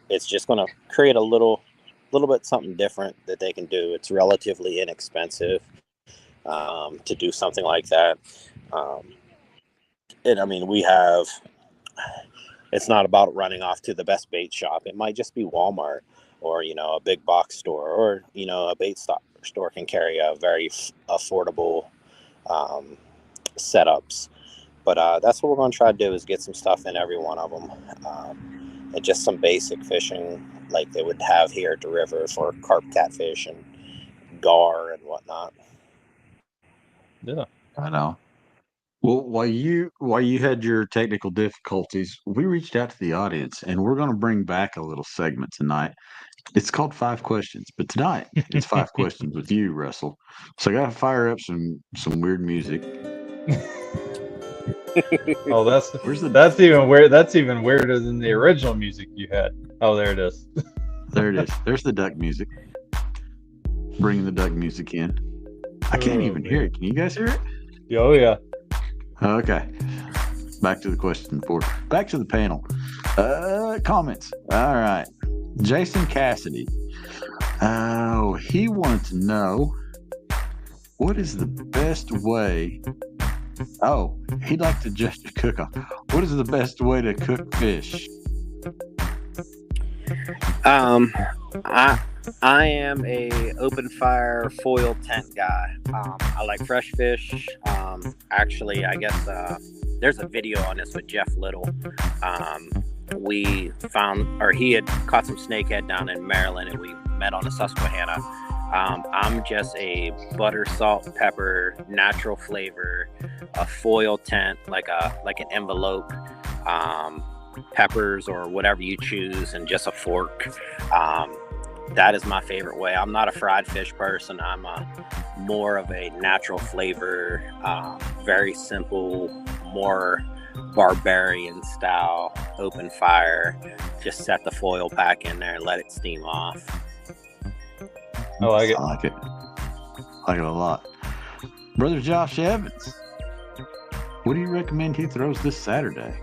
it's just going to create a little bit something different that they can do. It's relatively inexpensive to do something like that. And I mean, it's not about running off to the best bait shop. It might just be Walmart or, a big box store, or, a bait store can carry a very affordable setups. But that's what we're going to try to do is get some stuff in every one of them. And just some basic fishing like they would have here at the river for carp, catfish, and gar and whatnot. Yeah, I know. Well, while you had your technical difficulties, we reached out to the audience, and we're going to bring back a little segment tonight. It's called 5 questions, but tonight it's 5 questions with you, Russell. So I got to fire up some weird music. Oh, that's even weird. That's even weirder than the original music you had. Oh, there it is. There it is. There's the duck music. Bringing the duck music in. I can't even hear it. Can you guys hear it? Oh yeah. Okay. Back to the question 4. Back to the panel. Comments. All right. Jason Cassidy. Oh, he wanted to know what is the best way. Oh, he'd like to just cook off. What is the best way to cook fish? I am a open fire foil tent guy. I like fresh fish. Actually, I guess there's a video on this with Jeff Little. We found, or he had caught some snakehead down in Maryland, and we met on the Susquehanna. I'm just a butter, salt, pepper, natural flavor, a foil tent, like an envelope, peppers or whatever you choose, and just a fork. That is my favorite way. I'm not a fried fish person. I'm more of a natural flavor, very simple, more barbarian style, open fire. Just set the foil pack in there and let it steam off. I like it. I like it. I like it a lot. Brother Josh Evans, what do you recommend he throws this Saturday?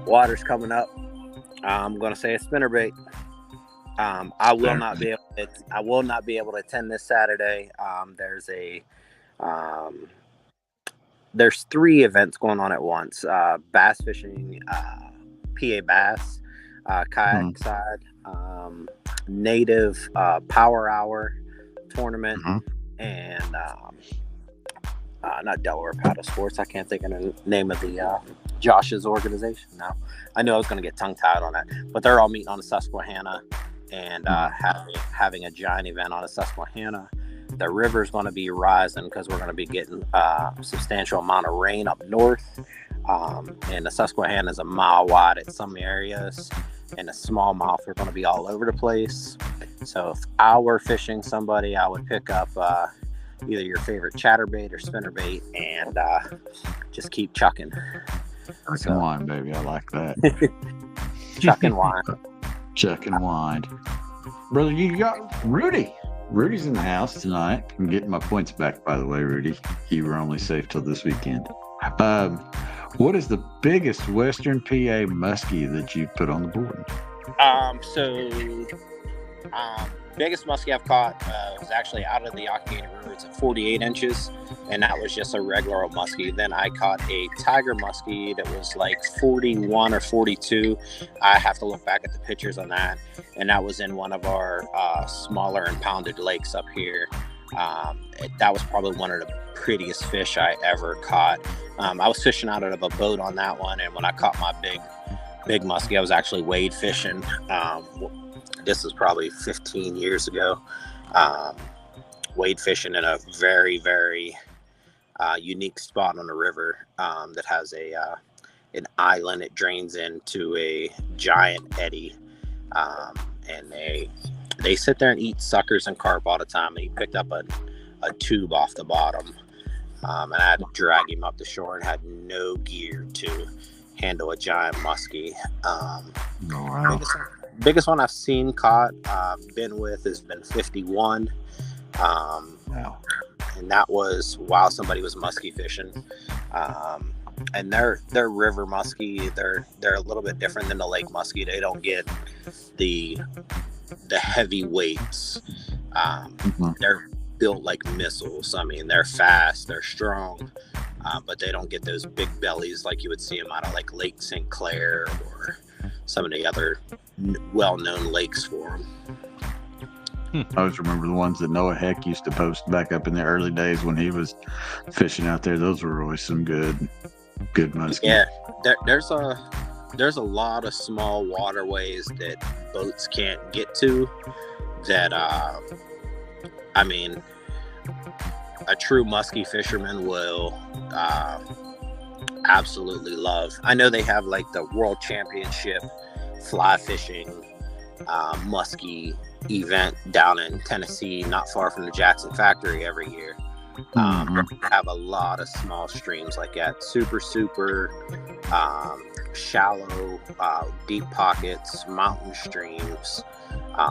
Water's coming up. I'm going to say a spinnerbait. I will not be able to attend this Saturday. There's 3 events going on at once. Bass fishing, PA Bass, kayak side, native power hour tournament, and not Delaware Paddle Sports. I can't think of the name of the Josh's organization now. I knew I was going to get tongue-tied on that, but they're all meeting on the Susquehanna and having a giant event on the Susquehanna. The river's going to be rising because we're going to be getting a substantial amount of rain up north, and the Susquehanna is a mile wide at some areas, and the smallmouth are going to be all over the place. So if I were fishing somebody, I would pick up either your favorite chatterbait or spinnerbait and just keep chucking. Chuck and wind, baby. I like that. Chuck and wind. Chuck and wind. Brother, you got Rudy. Rudy's in the house tonight. I'm getting my points back, by the way, Rudy. You were only safe till this weekend. What is the biggest Western PA muskie that you've put on the board? Biggest muskie I've caught was actually out of the Occoquan River. It's at 48 inches, and that was just a regular old muskie. Then I caught a tiger muskie that was like 41 or 42. I have to look back at the pictures on that, and that was in one of our smaller impounded lakes up here. That was probably one of the prettiest fish I ever caught. I was fishing out of a boat on that one, and when I caught my big muskie, I was actually wade fishing. This is probably 15 years ago. Wade fishing in a very, very unique spot on the river that has an island. It drains into a giant eddy, and they sit there and eat suckers and carp all the time. And he picked up a tube off the bottom, and I had to drag him up the shore and had no gear to handle a giant muskie. Biggest one I've seen caught, been with, has been 51. Wow. And that was while somebody was muskie fishing. And they're river muskie. They're a little bit different than the lake muskie. They don't get the heavy weights. They're built like missiles. I mean, they're fast, they're strong, but they don't get those big bellies like you would see them out of like Lake St. Clair or some of the other well-known lakes for them. I always remember the ones that Noah Heck used to post back up in the early days when he was fishing out there. Those were always some good muskie. Yeah, there's a lot of small waterways that boats can't get to that I mean, a true muskie fisherman will absolutely love. I know they have like the World Championship fly fishing muskie event down in Tennessee, not far from the Jackson factory every year. Have a lot of small streams like that, super shallow, deep pockets, mountain streams,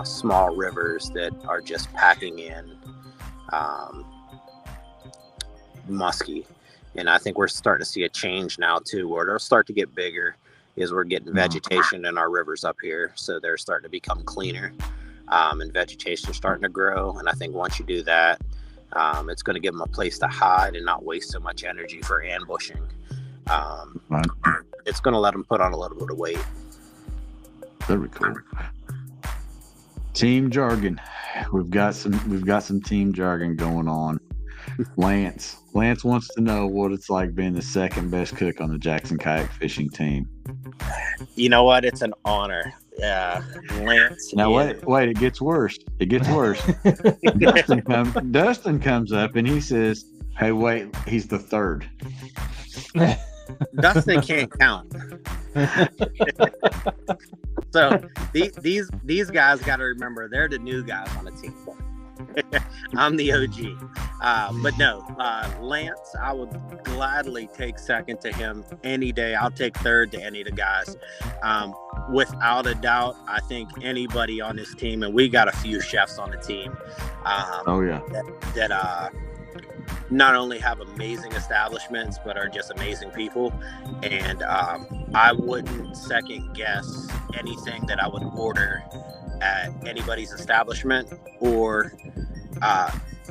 small rivers that are just packing in muskie. And I think we're starting to see a change now too, where it'll start to get bigger as we're getting vegetation in our rivers up here, so they're starting to become cleaner, and vegetation starting to grow. And I think once you do that, it's going to give them a place to hide and not waste so much energy for ambushing. It's going to let them put on a little bit of weight. Very cool. Team jargon. We've got some team jargon going on. Lance wants to know what it's like being the second best cook on the Jackson kayak fishing team. You know what? It's an honor. Lance. Now wait, it gets worse. Dustin comes up and he says, "Hey, wait, he's the third." Dustin can't count. So these guys got to remember they're the new guys on the team. I'm the OG. But no, Lance, I would gladly take second to him any day. I'll take third to any of the guys. Without a doubt, I think anybody on this team, and we got a few chefs on the team. That not only have amazing establishments, but are just amazing people. And I wouldn't second guess anything that I would order at anybody's establishment or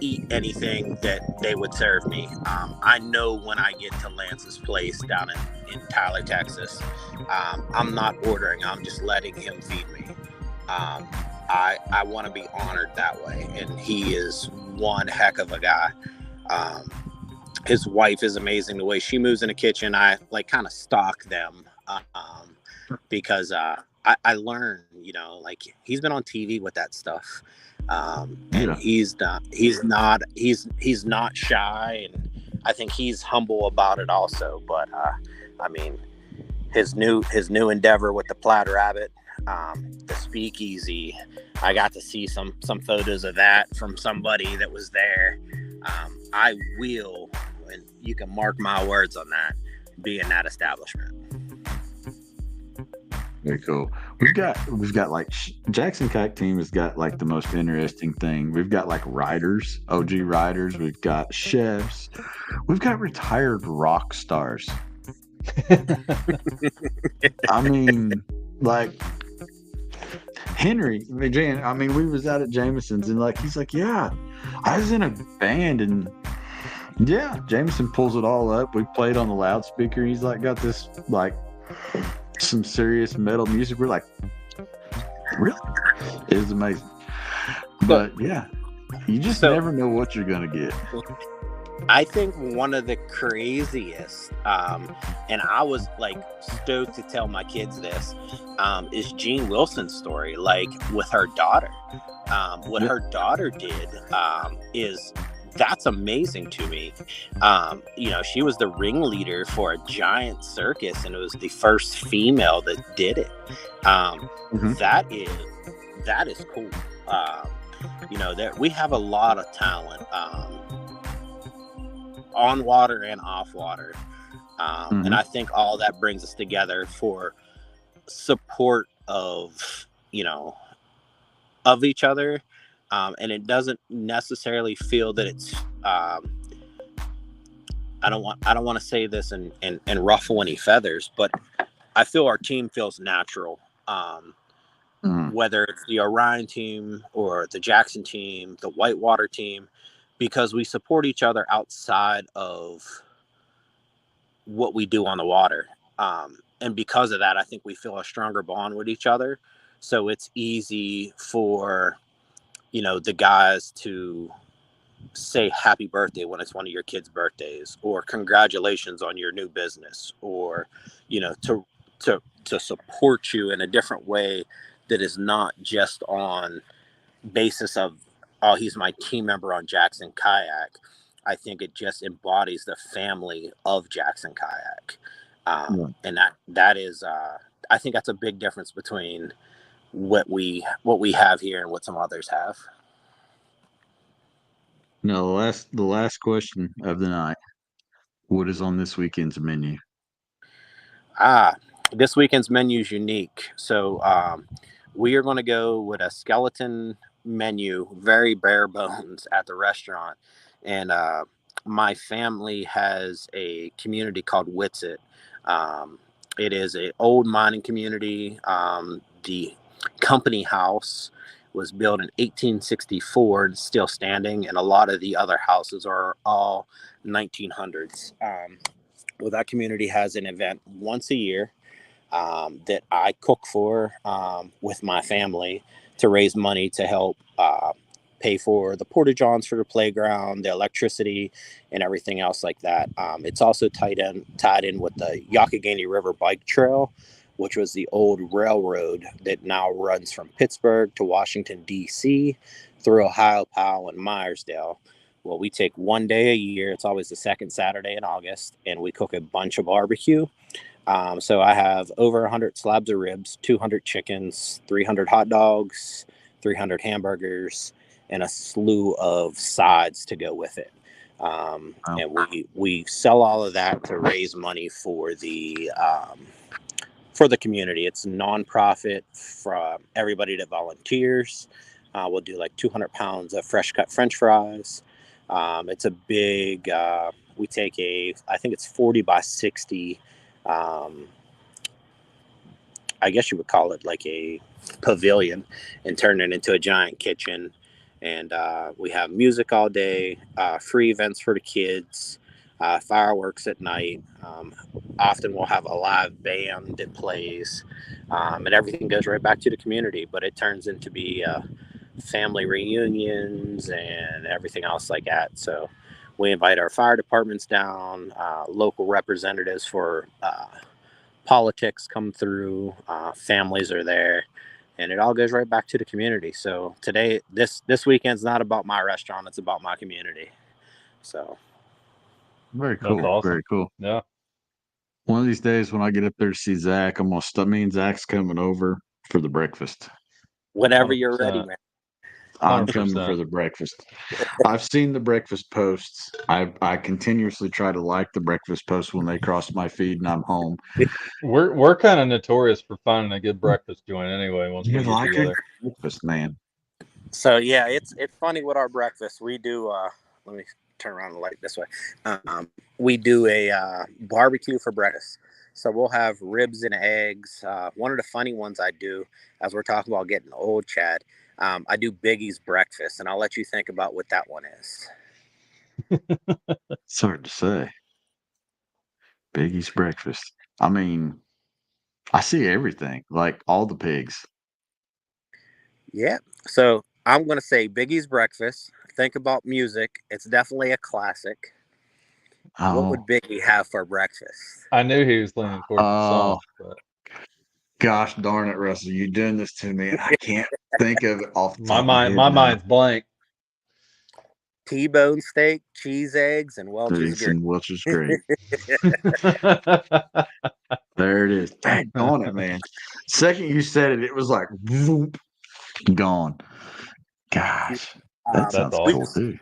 eat anything that they would serve me. I know when I get to Lance's place down in Tyler, Texas, I'm not ordering, I'm just letting him feed me. I want to be honored that way, and he is one heck of a guy. His wife is amazing. The way she moves in the kitchen, I like kind of stalk them because I learned, like he's been on TV with that stuff, and he's not shy, and I think he's humble about it also. But I mean, his new endeavor with the Plaid Rabbit, the speakeasy, I got to see some photos of that from somebody that was there. I will, and you can mark my words on that, be in that establishment. Very cool. We've got like Jackson Kayak team has got like the most interesting thing. We've got like riders, OG riders. We've got chefs. We've got retired rock stars. I mean, like Henry, I mean, we was out at Jameson's and like he's like, yeah, I was in a band and yeah, Jameson pulls it all up. We played on the loudspeaker. He's like got this like some serious metal music. We're like, really? It is amazing. But yeah, you just never know what you're gonna get. I think one of the craziest, and I was like stoked to tell my kids this, is Jean Wilson's story, like with her daughter. What her daughter did that's amazing to me. She was the ringleader for a giant circus, and it was the first female that did it. That is cool. That we have a lot of talent on water and off water, and I think all that brings us together for support of each other. And it doesn't necessarily feel that it's I don't want to say this and ruffle any feathers, but I feel our team feels natural. Whether it's the Orion team or the Jackson team, the Whitewater team, because we support each other outside of what we do on the water. And because of that, I think we feel a stronger bond with each other. So it's easy for the guys to say happy birthday when it's one of your kids' birthdays, or congratulations on your new business, or to support you in a different way that is not just on basis of, oh, he's my team member on Jackson Kayak. I think it just embodies the family of Jackson Kayak. And that is, I think that's a big difference between what we have here and what some others have. No, the last question of the night. What is on this weekend's menu? This weekend's menu is unique. So we are going to go with a skeleton menu, very bare bones at the restaurant. And my family has a community called Witsit. It is an old mining community. The company house was built in 1864, it's still standing, and a lot of the other houses are all 1900s. Well, that community has an event once a year that I cook for with my family to raise money to help pay for the porta-johns for the playground, the electricity, and everything else like that. It's also tied in with the Youghiogheny River Bike Trail, which was the old railroad that now runs from Pittsburgh to Washington, D.C., through Ohio, Powell, and Myersdale. Well, we take one day a year. It's always the second Saturday in August, and we cook a bunch of barbecue. So I have over 100 slabs of ribs, 200 chickens, 300 hot dogs, 300 hamburgers, and a slew of sides to go with it. And we sell all of that to raise money for the community. It's a nonprofit for everybody that volunteers. We'll do like 200 pounds of fresh cut French fries. It's a big, we take I think it's 40 by 60. I guess you would call it like a pavilion, and turn it into a giant kitchen. And we have music all day, free events for the kids, fireworks at night. Often we'll have a live band that plays, and everything goes right back to the community. But it turns into be family reunions and everything else like that. So we invite our fire departments down, local representatives for politics come through, families are there, and it all goes right back to the community. So today, this weekend's not about my restaurant, it's about my community. So very cool. That's awesome. Very cool. Yeah. One of these days when I get up there to see Zach, I'm gonna me and Zach's coming over for the breakfast. Whenever you're ready, man. I'm coming for the breakfast. I've seen the breakfast posts. I continuously try to like the breakfast posts when they cross my feed and I'm home. We're kind of notorious for finding a good breakfast joint anyway. Once we get like together, breakfast, man. So yeah, it's funny with our breakfast. We do. Let me turn around the light this way. We do a barbecue for breakfast. So we'll have ribs and eggs. One of the funny ones I do, as we're talking about getting old, Chad, I do Biggie's breakfast, and I'll let you think about what that one is. It's hard to say. Biggie's breakfast. I mean, I see everything, like all the pigs. Yeah. So I'm going to say Biggie's breakfast. Think about music. It's definitely a classic. What would Biggie have for breakfast? I knew he was leaning towards the song. But... Gosh darn it, Russell! You're doing this to me, and I can't think of it off the top my mind's blank. T-bone steak, cheese, eggs, and Welch's great. Welch's great. There it is. Dang on it, man. Second you said it, it was like whoop, gone. Gosh, that sounds cool too.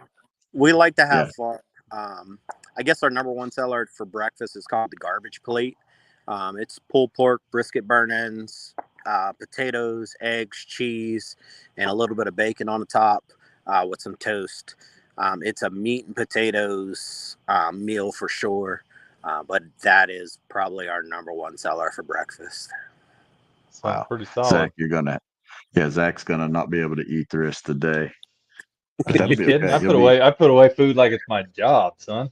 We like to have fun. I guess our number one seller for breakfast is called the garbage plate. It's pulled pork, brisket burn-ins, potatoes, eggs, cheese, and a little bit of bacon on the top with some toast. It's a meat and potatoes meal for sure, but that is probably our number one seller for breakfast. Wow, pretty solid. Zach, Zach's gonna not be able to eat the rest of the day. Are you kidding? Okay. I put away food like it's my job, son.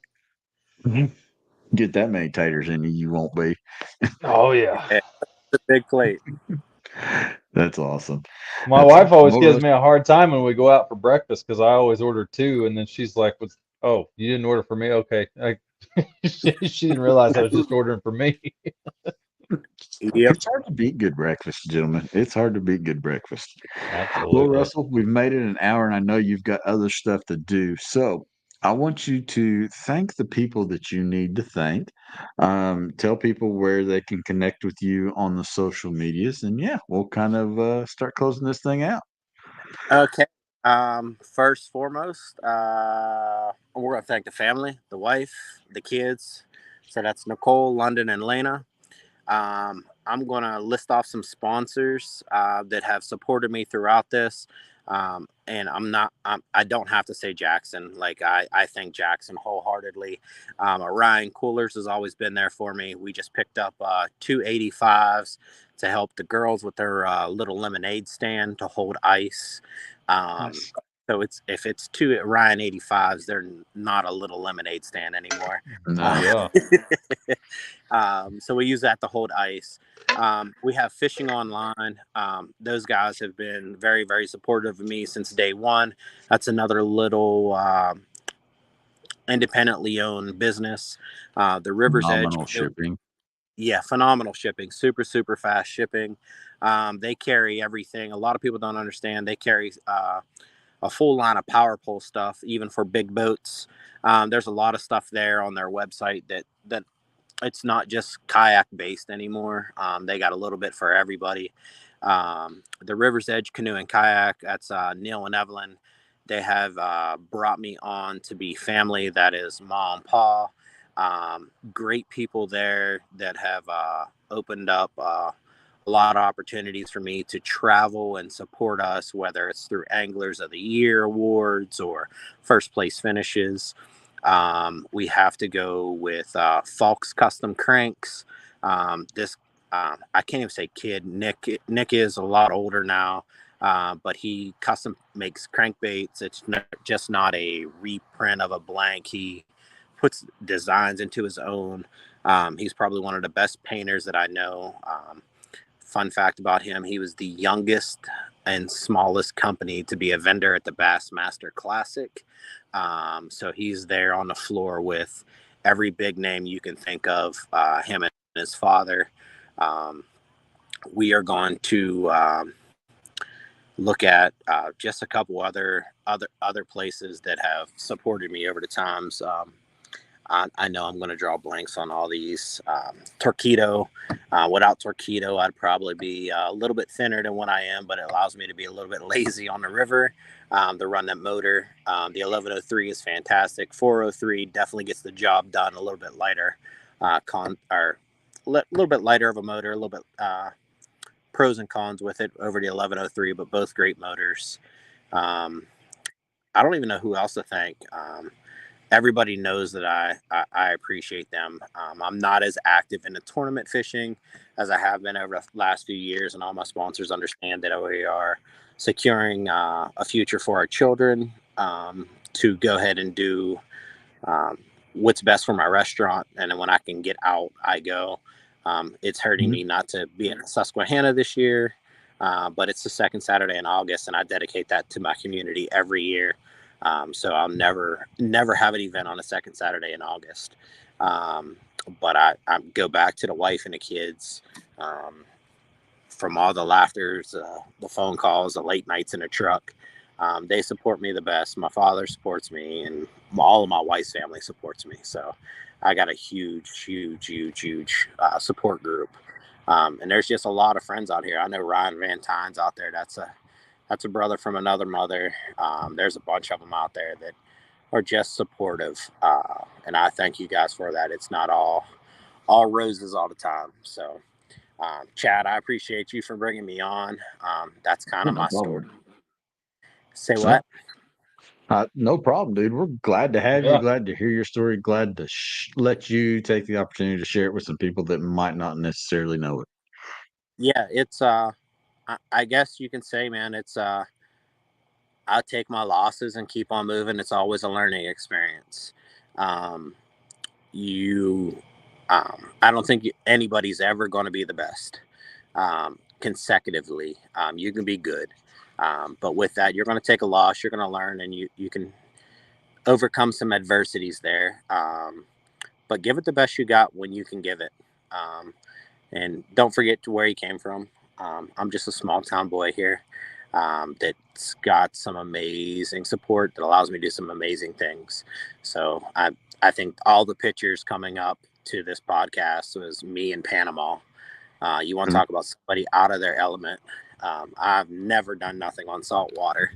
Mm-hmm. Get that many taters in you won't be. Oh yeah, it's a big plate. That's awesome. My wife always gives me a hard time when we go out for breakfast because I always order two, and then she's like, "Oh, you didn't order for me? Okay." She didn't realize I was just ordering for me. It's hard to beat good breakfast, gentlemen. It's hard to beat good breakfast. Absolutely. Well, Russell, we've made it an hour, and I know you've got other stuff to do. So I want you to thank the people that you need to thank. Tell people where they can connect with you on the social medias, and yeah, we'll kind of start closing this thing out. Okay. First foremost, we're gonna thank the family, the wife, the kids. So that's Nicole, London, and Lena. I'm going to list off some sponsors that have supported me throughout this. And I don't have to say Jackson. Like, I thank Jackson wholeheartedly. Orion Coolers has always been there for me. We just picked up 285s to help the girls with their little lemonade stand to hold ice. Nice. So if it's two Orion 85s, they're not a little lemonade stand anymore. No. So we use that to hold ice. We have Fishing Online. Those guys have been very, very supportive of me since day one. That's another little independently owned business. The River's Edge. Phenomenal shipping. Yeah, phenomenal shipping. Super, super fast shipping. They carry everything. A lot of people don't understand. They carry a full line of power pole stuff, even for big boats. There's a lot of stuff there on their website that it's not just kayak based anymore. They got a little bit for everybody. The River's Edge Canoe and Kayak, that's Neil and Evelyn. They have brought me on to be family. That is Ma and Pa. Great people there that have opened up a lot of opportunities for me to travel and support us, whether it's through Anglers of the Year awards or first place finishes. We have to go with Falk's Custom Cranks. I can't even say kid. Nick is a lot older now, but he custom makes crankbaits. It's just not a reprint of a blank. He puts designs into his own. He's probably one of the best painters that I know. Fun fact about him, he was the youngest and smallest company to be a vendor at the Bassmaster Classic. So he's there on the floor with every big name you can think of, him and his father. We are going to look at just a couple other places that have supported me over the times. I know I'm going to draw blanks on all these. Torquedo. Without Torquedo, I'd probably be a little bit thinner than what I am, but it allows me to be a little bit lazy on the river to run that motor. The 1103 is fantastic. 403 definitely gets the job done. A little bit lighter, a little bit lighter of a motor. A little bit pros and cons with it over the 1103, but both great motors. I don't even know who else to thank. Everybody knows that I appreciate them. I'm not as active in the tournament fishing as I have been over the last few years, and all my sponsors understand that we are securing a future for our children to go ahead and do what's best for my restaurant. And then when I can get out, I go. It's hurting me not to be in Susquehanna this year, but it's the second Saturday in August, and I dedicate that to my community every year. So I'll never have an event on a second Saturday in August. But I go back to the wife and the kids, from all the laughters, the phone calls, the late nights in the truck. They support me the best. My father supports me, and all of my wife's family supports me. So I got a huge support group. And there's just a lot of friends out here. I know Ryan Van Tyne's out there. That's a brother from another mother. There's a bunch of them out there that are just supportive. And I thank you guys for that. It's not all roses all the time. So, Chad, I appreciate you for bringing me on. That's kind of my story. Say what? No problem, dude. We're glad to have you. Glad to hear your story. Glad to let you take the opportunity to share it with some people that might not necessarily know it. Yeah, it's I guess you can say, man, it's I take my losses and keep on moving. It's always a learning experience. I don't think anybody's ever going to be the best consecutively. You can be good, but with that, you're going to take a loss. You're going to learn, and you can overcome some adversities there. But give it the best you got when you can give it, and don't forget to where you came from. I'm just a small town boy here. that's got some amazing support that allows me to do some amazing things. So I think all the pictures coming up to this podcast was me in Panama. You want to talk about somebody out of their element. I've never done nothing on salt water.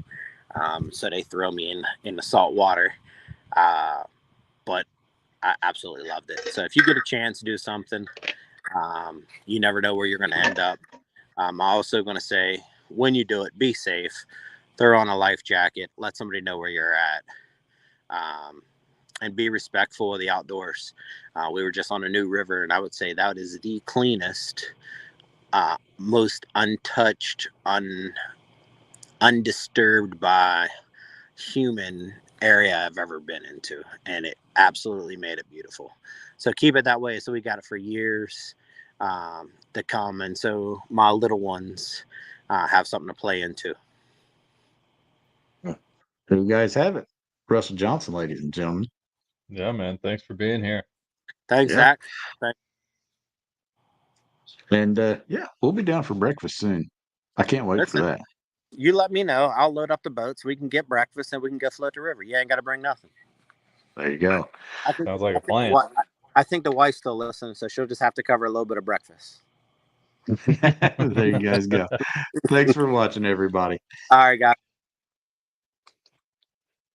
So they throw me in the salt water. But I absolutely loved it. So if you get a chance to do something, you never know where you're going to end up. I'm also going to say, when you do it, be safe. Throw on a life jacket. Let somebody know where you're at. And be respectful of the outdoors. We were just on a new river, and I would say that is the cleanest, most untouched, undisturbed by human area I've ever been into, and it absolutely made it beautiful. So keep it that way. So we got it for years to come, and so my little ones have something to play into. There you guys have it. Russell Johnson, ladies and gentlemen. Yeah, man. Thanks for being here. Thanks, Yeah. Zach. Thanks. And yeah, we'll be down for breakfast soon. I can't wait for that. You let me know. I'll load up the boat so we can get breakfast and we can go float the river. You ain't got to bring nothing. There you go. Sounds like a plan. I think the wife still listens, so she'll just have to cover a little bit of breakfast. There you guys go. Thanks for watching, everybody. All right, guys.